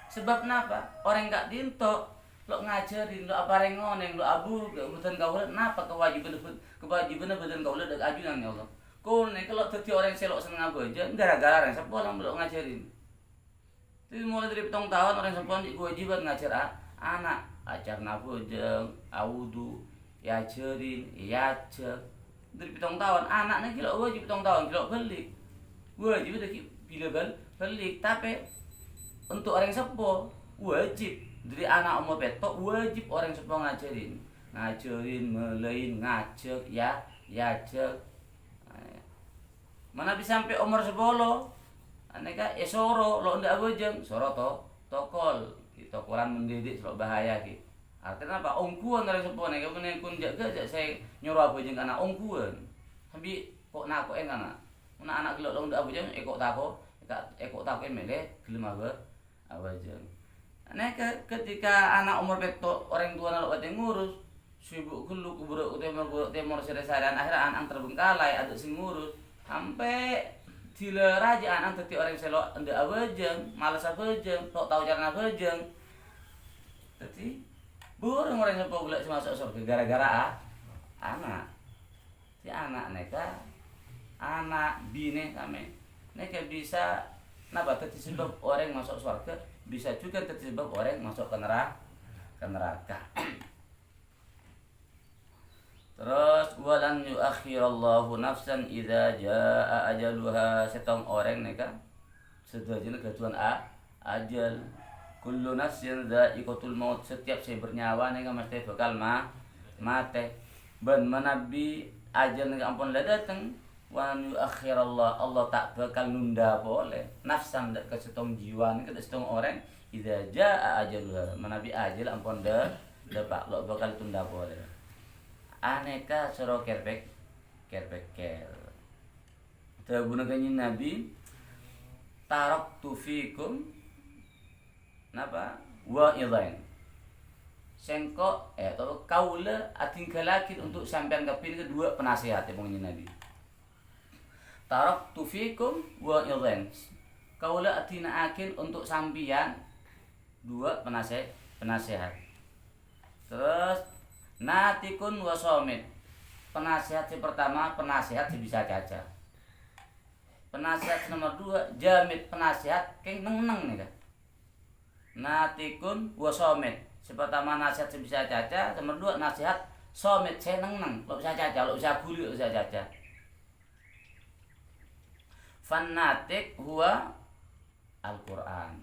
[SPEAKER 1] sebab napa orang enggak dinto lo ngajarin lo apa rengoneng lo abu kebutuhan kaulan napa kewajiban badan kaulan dak ajunan ya Allah kone kalau tadi orang selok seneng aku aja gara-gara orang sepuluh orang belum ngajarin. Jadi mulai dari petang tahun orang sepuluh kewajiban ngajar anak ajar nafujeng, awudu, ya ajarin, ya ajar. Dari petang tahun anaknya kilo wajib petang tahun kilo balik, wajib udah bila balik. Tapi untuk orang sepuluh wajib dari anak umur petok wajib orang sepuluh ngajarin, melain ngajak ya ajar. Mana bisa sampai umur 10 aneka soro lo ndak bojeng soro tokol tokolan mendidik selo bahaya ki artinya apa ongkuan dari sepone ka punya kun jaga saya nyuruh bojeng anak ongkuan sampai kok nako anak anak gelo lo ndak bojeng ekok tako mele gelem abajeng aneka ketika anak umur peto orang tua lo kate ngurus sibuk gelu kubur temor sare-sarean akhirnya anak terbengkalai ada sing ngurus sampai dila raja anak tadi orang selok ndak abajeng malas abajeng tok tahu cara abajeng jadi burung orang sepo gula masuk surga gara-gara anak si anak neka anak bine kami neka bisa napa tadi sebab orang masuk surga bisa juga tadi sebab orang masuk ke neraka. Terus walan yuakhirallahu nafsan idza jaa ajaluha setong orang neka sedajana gajuan ajal kullu nafsin dha'iqatul maut setiap saya bernyawa neka mesti bakal mati ban manabi ajal neka ampun la dateng walan yuakhirallah Allah tak bakal nunda boleh nafsan dak ke setong jiwa neka setong orang idza jaa ajaluha manabi ajal ampun pak lo bakal tunda boleh aneka soro kerpek tabuna kanjing Nabi taraktu fikum napa wa idhain sengko atau kaula atingkalakin untuk sampean kapin kedua penasihat kanjing Nabi taraktu fikum wa idhain kaula atinaakin untuk sampean dua penasihat terus natikun wasomit penasihat si pertama penasihat si bisa caca penasihat nomor 2 jamit penasihat keng neng nih kan natikun wasomit si pertama nasihat si bisa caca nomor 2 nasihat somit saya neng lo bisa caca lo bisa guli lo bisa caca fanatik huwa Al-Quran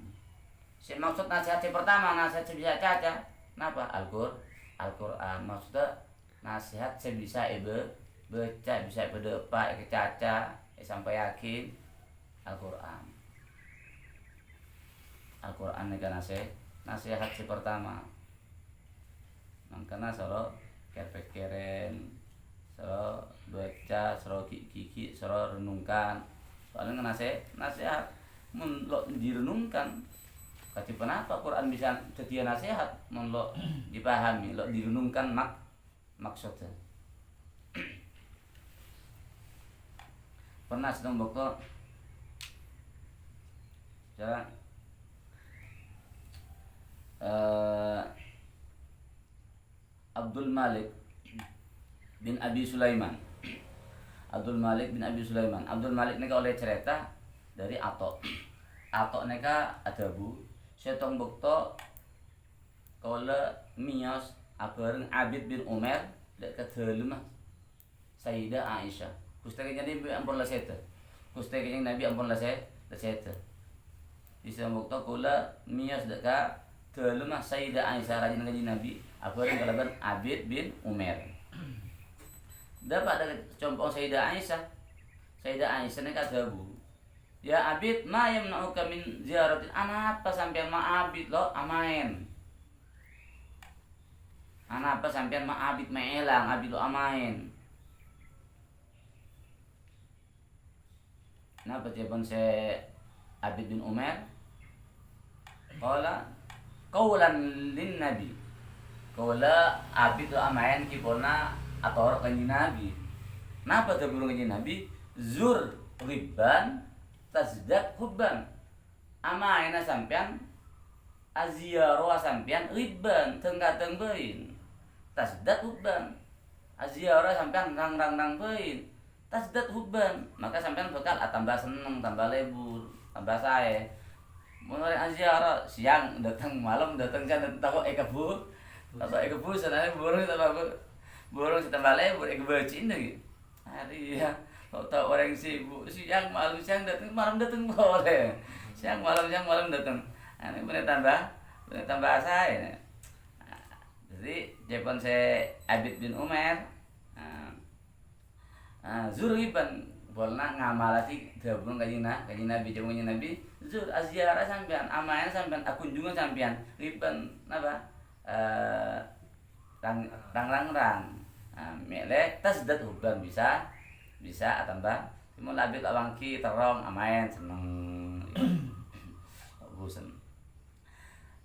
[SPEAKER 1] si maksud nasihat si pertama nasihat si bisa caca kenapa Al-Quran maksudnya nasihat saya bisa baca bisa berdepak kecaca sampai yakin Al-Quran ini kan nasihat si pertama makanya soro keren soro baca soro kiki soro renungkan soalnya nasihat lo direnungkan Kati kenapa Quran bisa jadi nasihat lo dipahami, lo direnungkan maksudnya. Pernah sedang bokto cara Abdul Malik bin Abi Sulaiman. Abdul Malik bin Abi Sulaiman. Abdul Malik neka oleh cerita dari Atok. Atok neka ada bu. Saya tong bokto kalau mios abareng Abid bin Umar dek kedelem Sayyidah Aisyah. Kusteknya Nabi ampun lah seta. Kusteknya Nabi ampun lah seta. Di sana bokto kula mios dek teu mah Sayyidah Aisyah rajin kanjing Nabi apeun kalaban Abid bin Umair. Dapat ada compong Sayyidah Aisyah. Sayyidah Aisyah nek adabu. Ya Abid, ma yamna'uka min ziyaratin. Apa sampean ma Abid lo amain. Apa sampean ma Abid maelang, Abid lo amain. Napa jawabon se Abid bin Umar? Qala qawlan lin Nabi. Qala Abid lo amain kipona ator kanjing Nabi. Napa teburung kanjing Nabi? Zur riban tasdaq hubban. Amaina sampean aziarah sampean riban tenggateng beun. Tasdaq hubban. Aziarah sampean rang beun. Tasdaq hubban. Maka sampean bakal tambah seneng, tambah lebur, tambah sae. Mun aziarah siang datang malam datang kan tahu kebu. Tahu kebu sanane burung tambah lebur beucin deui. Hari ya. Tahu orang sibuk siang malam datang malam datang boleh siang malam datang ini boleh tambah saya jadi Jepang saya Abid bin Umar zuriban bolna ngamalati gabung kanjing Nabi jawabnya Nabi zur aziarah sampean amayan sampean kunjungan sampean riban apa rang melek tasdad hubban bisa tambah cuma labit awangki terong amain seneng bosan.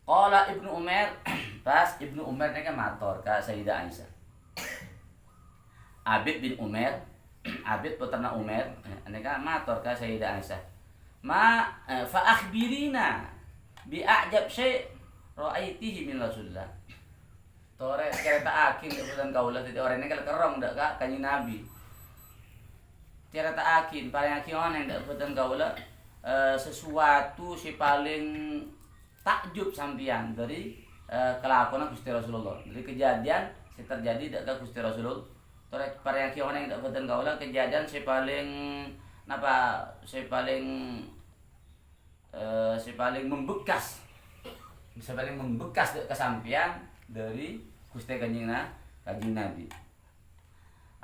[SPEAKER 1] Qala Ibnu Umar pas Ibnu Umar nek matur ka Sayyidah Aisyah. Abid bin Umar, Abid putrana Umar nek matur ka Sayyidah Aisyah. Fa akhbirina bi a'jab syai' ra'aitihi min Rasulullah. Tore kereta aking kebulan kaulah tadi orangnya kalau kerong dak ka kanjing Nabi. Cerita akin paling akin yang ndak boten kaula sesuatu si paling takjub sampean dari kelakuan Gusti Rasulullah. Dari kejadian si terjadi dak Gusti Rasulullah. Terus paling akin yang ndak boten kaula kejadian si paling membekas. Si paling membekas dak kesampean dari Gusti kanjing Nabi.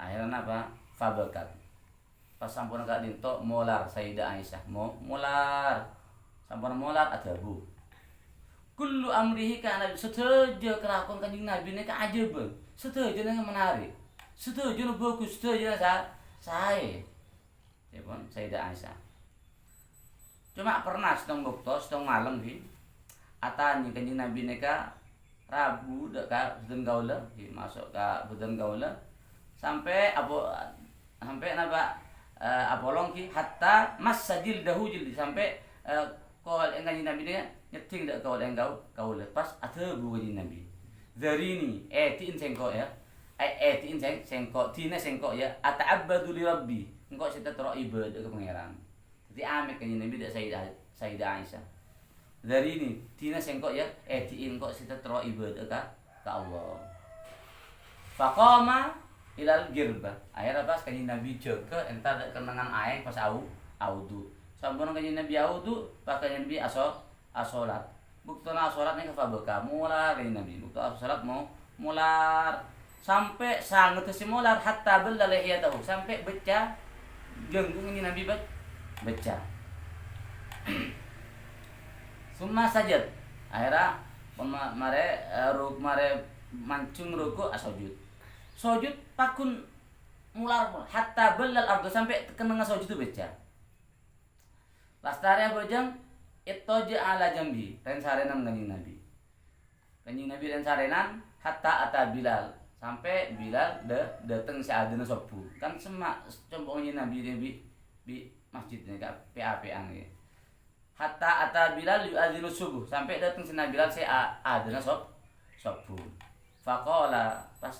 [SPEAKER 1] Akhirnya apa? Fabakat. Pas sampun ka dinto molar Sayyidah Aisyah molar sampun molar adabu kullu amrihi kana setuju kelakon kanjing Nabi nek ajeb setuju nek menarik setuju nek bagus setuju saya ya pun Sayyidah Aisyah cuma pernah setong waktu setong malam ki atani kanjing Nabi nek Rabu dak ka beden gaula masuk ka beden gaula sampai napa apolong ki hatta masajil dahu jildi sampai kol enggak Nabi dia nyeting dak kol engkau kau lepas atau bu Nabi dari ini tin sengkok ya tin sengkok tina sengkok ya ata'abbadu li rabbi engkau sita tero ibadah ke pangeran jadi amek kanjing Nabi dak Sayyidah Aisyah dari ini tina sengkok ya tin kok sita tero ibadah ka Allah faqama ilal girba akhirnya pas kanjing Nabi jaga entar kenangan aing pas audu sampun kanjing Nabi audu pas kanjing Nabi asolat buktona asolat ning kafabeka mular kanjing Nabi bukto asolat mau mular sampai sangat si mular hatta balla lihiyatahu sampai beca jenggung kanjing Nabi beca summa sajad akhirnya mare mancung ruku sujud pakun mular hatta ballal ardu sampai kena sujud itu beca. Lastari bojang ittaja ala jambi rensarenan kanjing Nabi. Kanjing Nabi rensarenan hatta ata Bilal sampai Bilal datang seadeuna sopu. Kan semak compongnya Nabi di masjidnya ka PAP-an ge. Hatta ata Bilal yu'adzinu subuh sampai datang si Bilal seadeuna sopu. Faqala pas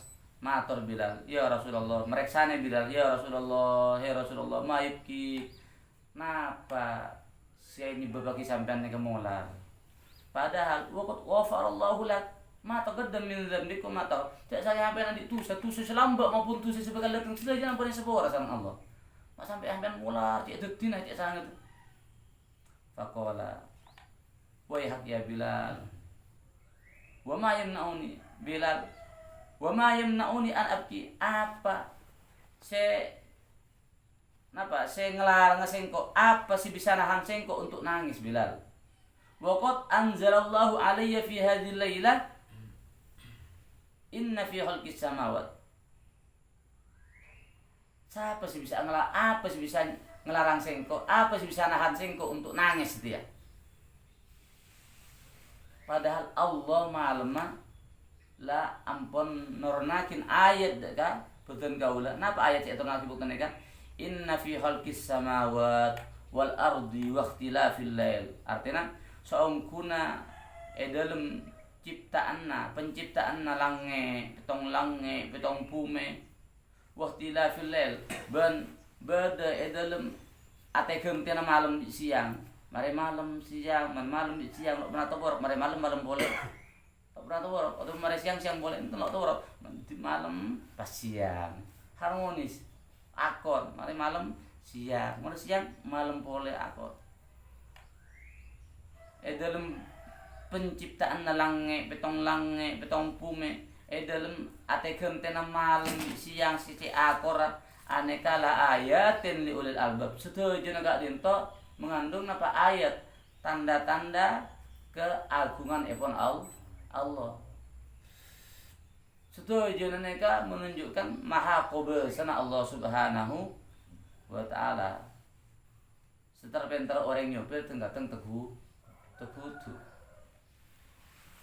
[SPEAKER 1] matur Bilal, ya Rasulullah, mereksane Bilal, ya Rasulullah, maibki. Napa saya ini berbagi sampean nek molar. Padahal waqat ghafarallahu lak, ma taqaddam min dzambikum ma ta. Cak saya sampean di tusa selambak maupun tusa sebagai leteng sudah jangan pernah sepora sama Allah. Mak sampai sampean molar cak detina cak sangat. Faqala wa ya Bilal. Wa ma yamnauni Bilal wa ma yamnauni an abki, apa saya ngelarang sengko, apa sih bisa nahan sengko untuk nangis Bilal. Wa qad anzalallahu alayya fi hadhil lailah inna fi khalqis samawat. Siapa sih bisa ngelarang sengko, apa sih bisa nahan sengko untuk nangis dia. Padahal Allah ma'alma la ampun nurnakin ayat ka betul kaula. Napa ayat itu ngakibukkan kan? Inna fi khalqis samawat wal ardi wa ikhtilafil lail. Artinya saungkuna dalam penciptaan lange, petong bumi wa ikhtilafil lail ban beda dalam ategem tina malam di siang. Mari malam siang, malam di siang lo pernah tahu mari malam boleh. Tak pernah tahu atau mari siang boleh itu lo tahu di malam pas siang harmonis akor mari malam siang malam boleh akor. Dalam penciptaan lange petong bumi dalam ategem tina malam siang sisi akor aneka la ayatin li ulil albab. Setuju naga dinto mengandung apa ayat tanda-tanda keagungan epon Allah. Setuju mereka menunjukkan maha kubersana Allah Subhanahu wa taala. Seterpentar orang nyopir tenggateng teguh tu.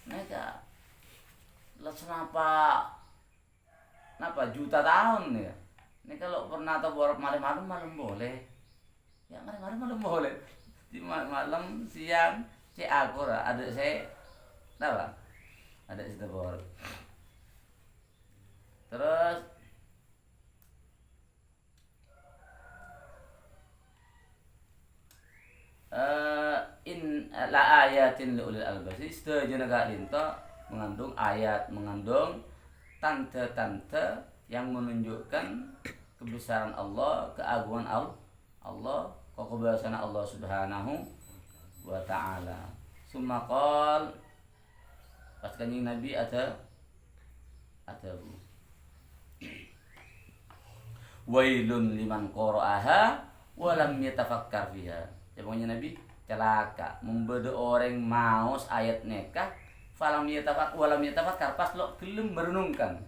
[SPEAKER 1] Mereka napa juta tahun ya. Ini kalau pernah tahu borok malam boleh. Ya malam boleh. Di malam siang aku ada saya apa? Ada situ bor. Terus in la ayatin li ulil albab. Setuju naga dinto mengandung ayat, mengandung tanda-tanda yang menunjukkan kebesaran Allah, keagungan Allah, kebesaran Allah Subhanahu wa taala. Summa qol pas kanjeng Nabi ada bu. Wailun liman qara'aha wa lam yatafakkar fiha. Jawabnya Nabi, celaka membeda orang maos ayat nekah falam yatafakkar pas lo gelem merenungkan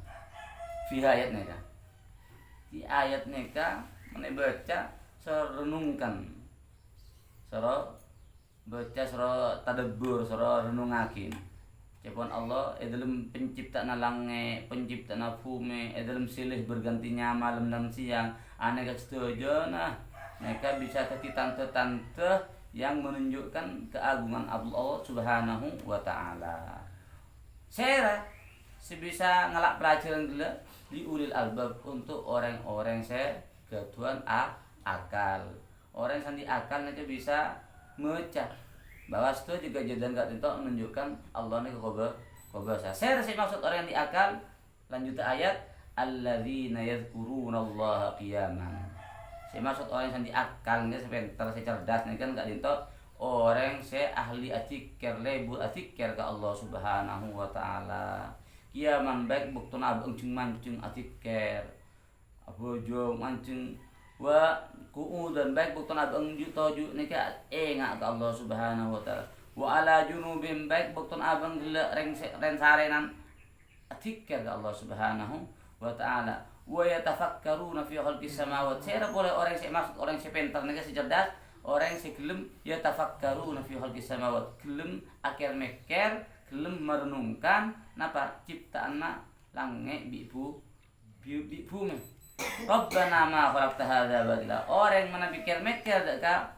[SPEAKER 1] fiha ayat nekah. Di ayat nekah mana baca renungkan baca tadabbur renungakin cepon Allah dalam penciptaan lange penciptaan bumi dalam silih bergantinya malam dan siang aneh gak setuju. Nah mereka bisa tadi tante-tante yang menunjukkan keagungan Allah Subhanahu wa taala. Saya sebisa ngelak pelajaran dulu di ulil albab untuk orang-orang saya ketuan akal. Orang yang sandi akal nanti bisa mecah bahwa itu juga jadan gak tentu menunjukkan Allah ini kebasa. Saya rasa maksud orang yang di akal lanjut ayat alladzina yadhkurunallaha qiyaman. Saya maksud orang yang sandi akal nggak sebentar saya cerdas nih kan gak tentu orang saya ahli atikir lebur atikir ke Allah Subhanahu wa taala. Qiyaman baik buktun abang mancung atikir abojo mancung wa kuudan baik bukan abang jutoju nika enga ke Allah Subhanahu wa taala wa ala junubim baik bukan abang ren sarenan atikir ke Allah Subhanahu wa taala wa yatafakkaruna fi khalqis samawati. Saya boleh orang yang maksud orang yang pintar nika cerdas orang yang gelem yatafakkaruna fi khalqis samawati gelem akhir meker gelem merenungkan napa ciptaanna langit bibu bumi. Rabbana ma khalaqta hadza batila. Orang mana pikir mikir ka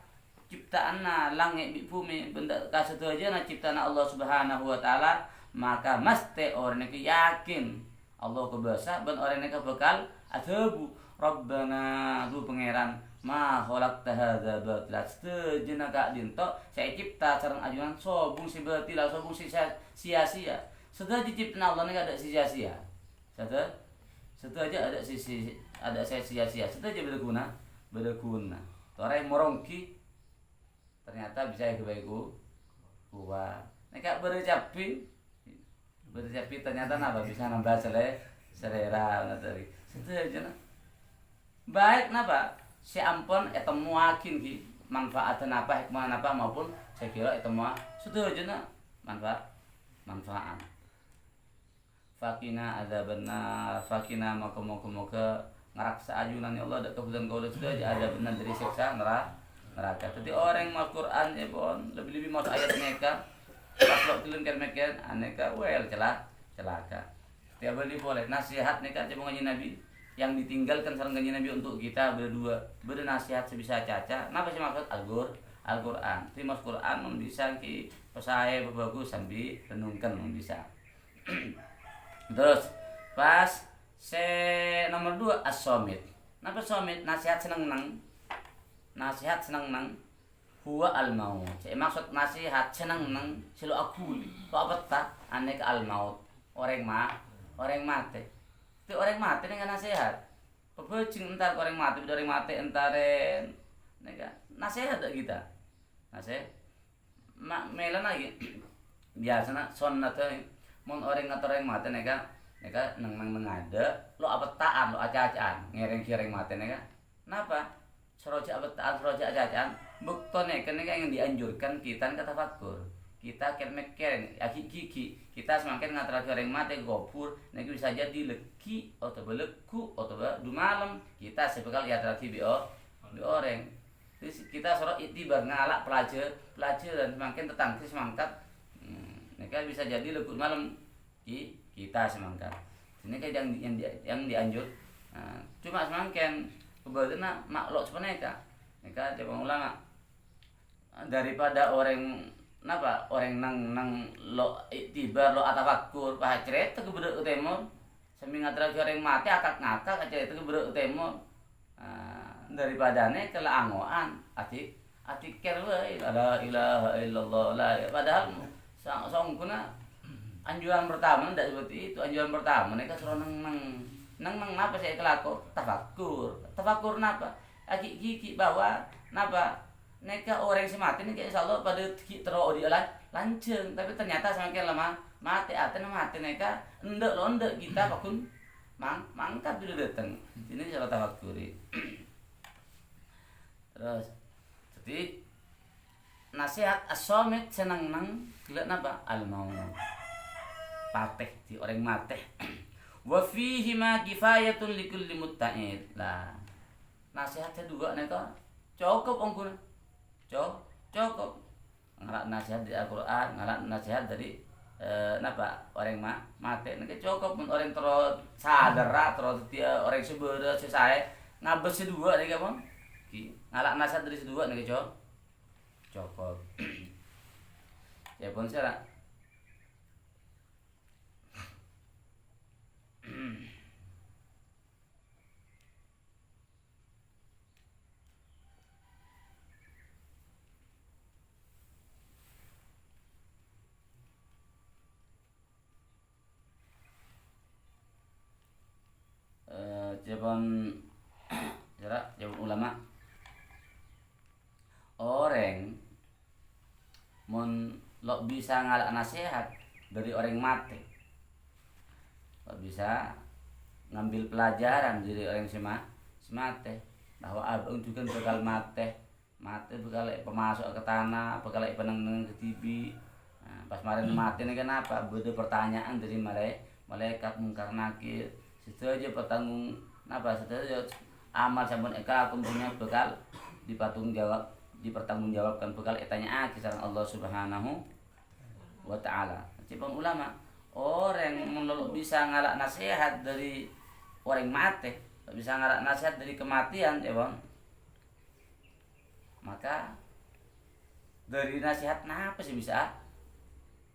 [SPEAKER 1] ciptaanna langit bumi benda ka setuju ciptaan Allah Subhanahu wa taala maka mesti orang itu yakin Allah kebasa ben orang itu bakal adabu. Rabbana tu pangeran ma khalaqta hadza batila. Setuju ka dinto saya cipta sareng ajunan sobung si batila sobung si sia-sia. Setuju ciptaan Allah ni ada sia-sia. Setuju aja ada saya sia-sia. Setuju berguna. Orang morongki ternyata bisa kebaiku kuat. Nek berecapi tapi ternyata napa bisa nambah selera tadi. Setuju na. Baik napa si ampun eta muakin ki manfaat napa hikmah napa maupun saya kira eta mah setuju na manfaat. Fakina adzabannar, fakina moga ngaraksa ajunan ya Allah dak kebutuhan kau sudah ada benar dari siksa neraka. Jadi orang yang Al-Qur'an ya pun lebih mau ayat mereka pas waktu lengkar mereka aneka celaka. Tiap kali boleh nasihat mereka coba ngaji Nabi yang ditinggalkan sareng ngaji Nabi untuk kita berdua bernasihat sebisa caca. Napa sih maksud Al-Qur'an? Terima Al-Qur'an mun bisa ki pesae bagus sambil renungkan mun bisa. Terus pas nomor 2 as-somit. Napa somit? Nasihat seneng nang huwa al-maut. Maksud nasihat seneng nang silu aku. Apa ta? Aneka al-maut. Orang mati. Itu orang mati dengan nasihat. Pebecing entar orang mati entaren. Nasihat tak kita. Nasihat. Mela lagi. Biasana sunnah mun orang ngatur orang mati neka nang mengada lo apa taan lo acaan ngereng mati neka napa seroja apa taan seroja acaan buktone kan yang dianjurkan kita kata fakur kita keren gigi kita semakin ngatur orang mati gopur neka bisa jadi leki atau beleku atau du malam kita sebekal ya terakhir di orang kita sorot itibar ngalak pelajar dan semakin tetangki semangkat neka bisa jadi lekut malam kita semangkat. Ini kan yang dianjur. Nah, cuma semangkan kebetulan maklok sebenarnya neka coba ulama daripada orang nang lo tiba lo atafakur pah cerita kebedak utemo sambil ngatra orang mati akak ngakak cerita kebedak utemo daripada ne kelaangoan atik kerwe la ilaha illallah la padahal sangkuna anjuran pertama ndak seperti itu. Anjuran pertama mereka suruh nang napa saya kelaku tafakur napa gigi bahwa napa neka orang semati nih insyaallah pada tero di lanceng tapi ternyata semakin lama mati neka endek kita pakun mangkat dulu datang ini cara tafakuri. Terus jadi nasihat as-somit senang nang lihat napa al-maut pateh di orang mati. Wa fihi ma kifayatun likulli mutta'id. Lah nasihatnya juga neka cukup ongkuna cukup ngarak nasihat di Al-Qur'an ngarak nasihat dari napa orang mati neka cukup mun orang terus sadar terus dia orang sebeura sesae ngabes dua neka pun ngarak nasihat dari sedua neka cukup. Ya pun saya jawaban ulama orang mun lo bisa ngalak nasihat dari orang mati lo bisa ngambil pelajaran dari orang semate bahwa abang juga bakal mati bakal pemasuk ke tanah bakal peneng ke TV. Nah, pas kemarin mati ini kenapa beda pertanyaan dari malaikat mungkar nakir setuju pertanggung setuju amal sampun eka aku punya bakal dipertanggungjawabkan bakal etanya sareng Allah Subhanahu wa taala. Cipon ulama orang menolak bisa ngalak nasihat dari orang mati, bisa ngalak nasihat dari kematian, ya bang. Maka dari nasihat napa sih bisa?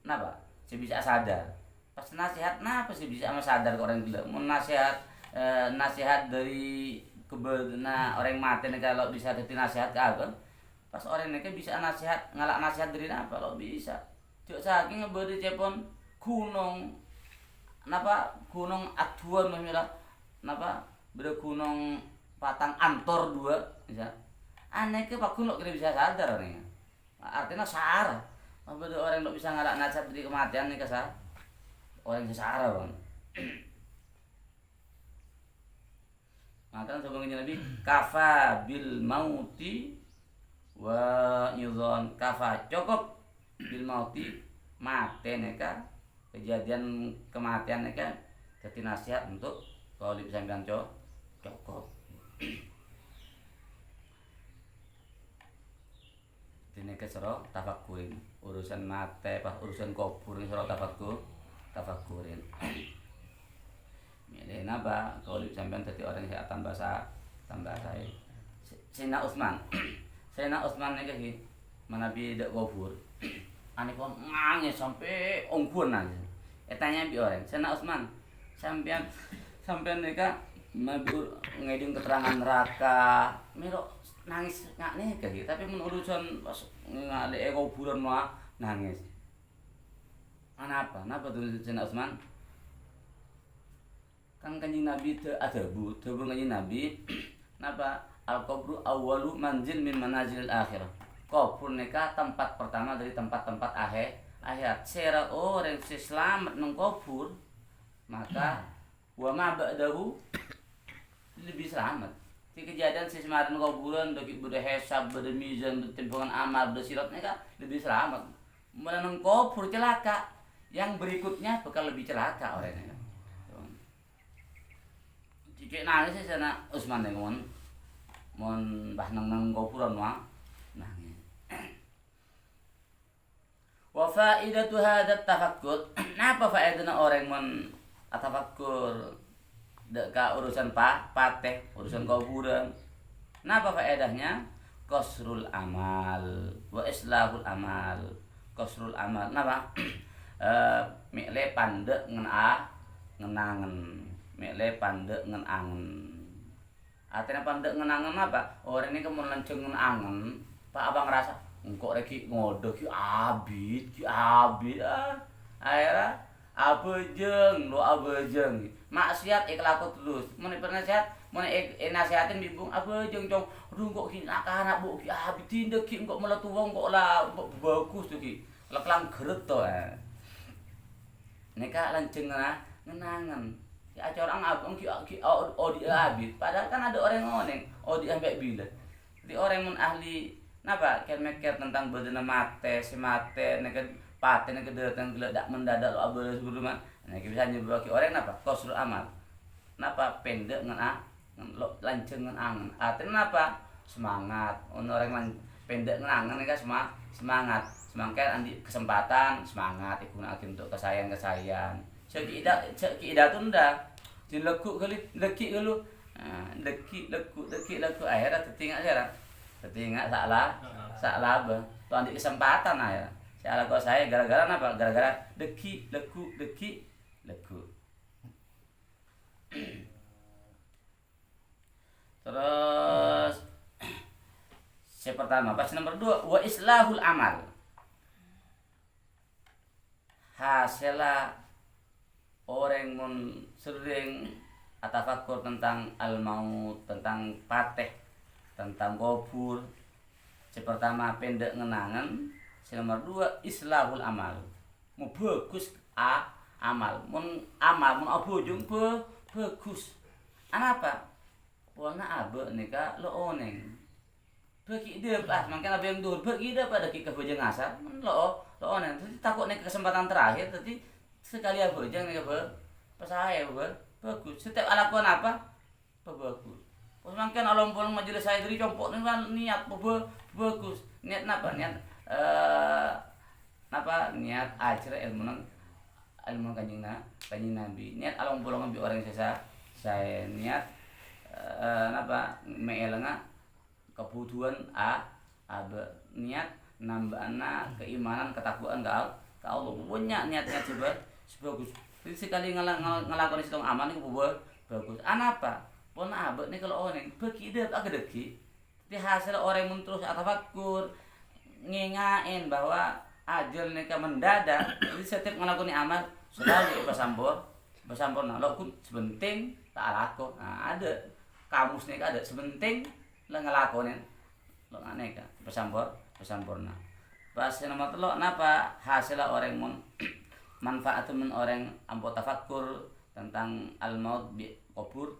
[SPEAKER 1] Napa? Sih bisa sadar. Pas nasihat napa sih bisa sadar ke orang gila? Mau nasihat dari kebenaran orang mati nih kalau bisa jadi nasihat ke apa? Pas orang ini bisa nasihat ngalak nasihat dari apa? Kalau bisa. Cuk saking ngebodi cepon gunung Atuan memila napa beda gunung Patang Antor 2 bisa aneh ke pak gunung kira bisa sadar nih artinya sarah beda orang tidak bisa ngalak nasihat dari kematian nih kesah orang sesara bang. Maka sebelumnya Nabi kafa bil mauti wa yudhon, kafa cukup bil mauti mate neka, kejadian kematian neka jadi nasihat untuk kalau disampaikan cukup. Ini kesero tafakurin urusan mate pas urusan kubur ini sero tafakurin. Milih napa kalau disampaikan jadi orang yang tambah saya. Sayyidina Utsman nih kayak manabi dak kubur. Ane kon nangis sampai ongkun nangis. Tanya bi orang, Sayyidina Utsman sampean neka mabur ngeding keterangan neraka. Miro nangis nggak nih kayak gitu, tapi menurusan pas ngalih kuburan mah nangis. Kenapa tuh Sayyidina Utsman? Kan kanjeng Nabi teu adabu kanjeng Nabi napa al-qabru awwalu manzil min manazilil akhirah. Kubur neka tempat pertama dari tempat-tempat akhirat. Sera orang selamat nang kubur, maka wa ma ba'dahu lebih selamat. Di kejadian semarin kuburan bagi beda hisab, beda mizan, timbangan amal, beda sirat neka lebih selamat. Menang kubur celaka, yang berikutnya bakal lebih celaka orangnya. Cik nangis sih sana Utsman nih mon bah nang kuburan mah nangis. Wa faidatu hadat tafakkur. Napa faedahna orang mon atafakkur deka urusan pateh, urusan kuburan. Napa faedahnya? Qasrul amal wa islahul amal. Qasrul amal napa? Mikle pandek ngenangen. Mikle pandek ngenangen. Artinya pandek ngenangen apa? Orang ini kemudian lanceng ngenangen. Pak abang ngerasa engkau reki ngodoh ki abid akhirnya abejeng maksiat ikhlaku terus mun penasihat mun nasihatin bibung abejeng cong aduh kok ki anak bu ki abid tindak ki engkau meletu wong kok lah bagus tuh ki leklang geret to neka lanceng ngenangan ya acara orang abang ki odi abid padahal kan ada orang ngoneng odi ambek bila jadi orang mun ahli napa ker-meker tentang bedana mate si mate neka paten neka datang geledak mendadak lo abel sebelum neka bisa nyebaki orang napa qasrul amal napa pendek ngan lo lanceng ngan angen artinya napa semangat orang pendek ngan angen neka semangat andi kesempatan semangat igunakeun untuk kesayan segi ida tunda dilekuk kali leki lu leki akhirnya tertinggal salah bah tuh andi kesempatan ya salah kok saya gara-gara apa gara-gara leku terus yang pertama pas nomor 2 wa islahul amal hasilnya orang mun sering atafakur tentang al-maut tentang pateh tentang kubur. Si pertama pendek ngenangan, si nomor 2 islahul amal. Mau bagus amal, mun abujung bagus. Apa? Warna abe nika lo oneng. Bagi dia pas mangken abe yang dur bagi dia pada ki kabujang asar. Lo oneng. Jadi takut nek kesempatan terakhir tadi sekali abujang nika pesaya bagus. Setiap alakuan apa? Bagus. Pas mangken alompong majelis saya dari compok niat bagus. Niat napa? Niat ajar ilmu kanjeng Nabi. Niat alompong ambil orang saya niat meelenga kebutuhan niat nambahna keimanan ketakwaan ka Allah. Punya niatnya coba sebagus. Jadi sekali ngelakuin situng aman itu bagus. Apa? Pon abet nih kalau orang bagi dia agak deki. Tapi hasil orang mun terus atafakur ngingain bahwa ajal nih mendadak. Jadi setiap ngelakuin amal selalu bersampur nah lo pun sebenting tak laku. Nah ada kamus nih ada sebenting lah ngelakuin lo aneh kan bersampurna. Pas nomor 3 napa hasil orang mun manfaatun men orang ampo tafakkur tentang al-maut bi kubur.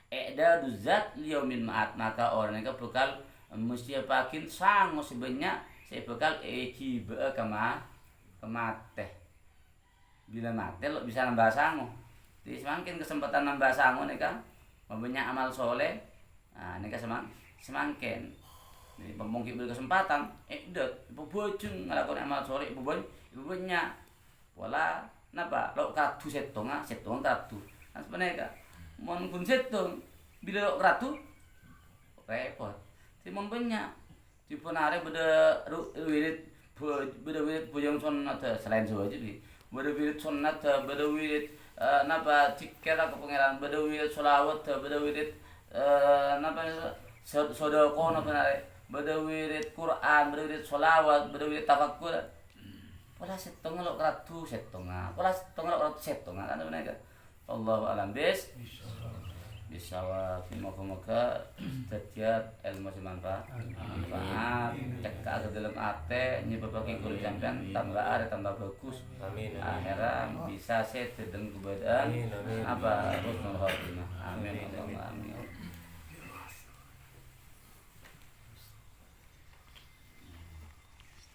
[SPEAKER 1] I'dadu zat liyaumil ma'ad, maka orang itu bakal musyiapakin sango sebanyak saya bakal jiba kemate. Bila mati lo bisa nambah sango. Jadi semakin kesempatan nambah sango nih kan, mempunyai amal soleh. Nah, ini kan semakin. Jadi pemungkit berkesempatan, udah ibu bojung ngelakuin amal soleh, ibu banyak. Wala napa lo kartu setong kartu. Kan sebenarnya kan, mon pun setong bila lo kartu repot. Si mon banyak. Si penare beda wirid bojong sonat selain itu aja bi. Beda wirid sonat, beda wirid napa cikera ke pangeran, beda wirid solawat, beda wirid napa sodoko napa nare. Beda wirid Quran, beda wirid solawat, beda wirid tafakkur. Pola setong lo keratu setonga, pola setong lo keratu setonga kan benar kan? Allahu a'lam bisa moga-moga setiap ilmu semanfaat, cek ke dalam ate nyebabake kulit sampean tambah ada tambah bagus.
[SPEAKER 3] Amin.
[SPEAKER 1] Akhirat bisa sedeng kebadan apa husnul khotimah. Amin. Amin.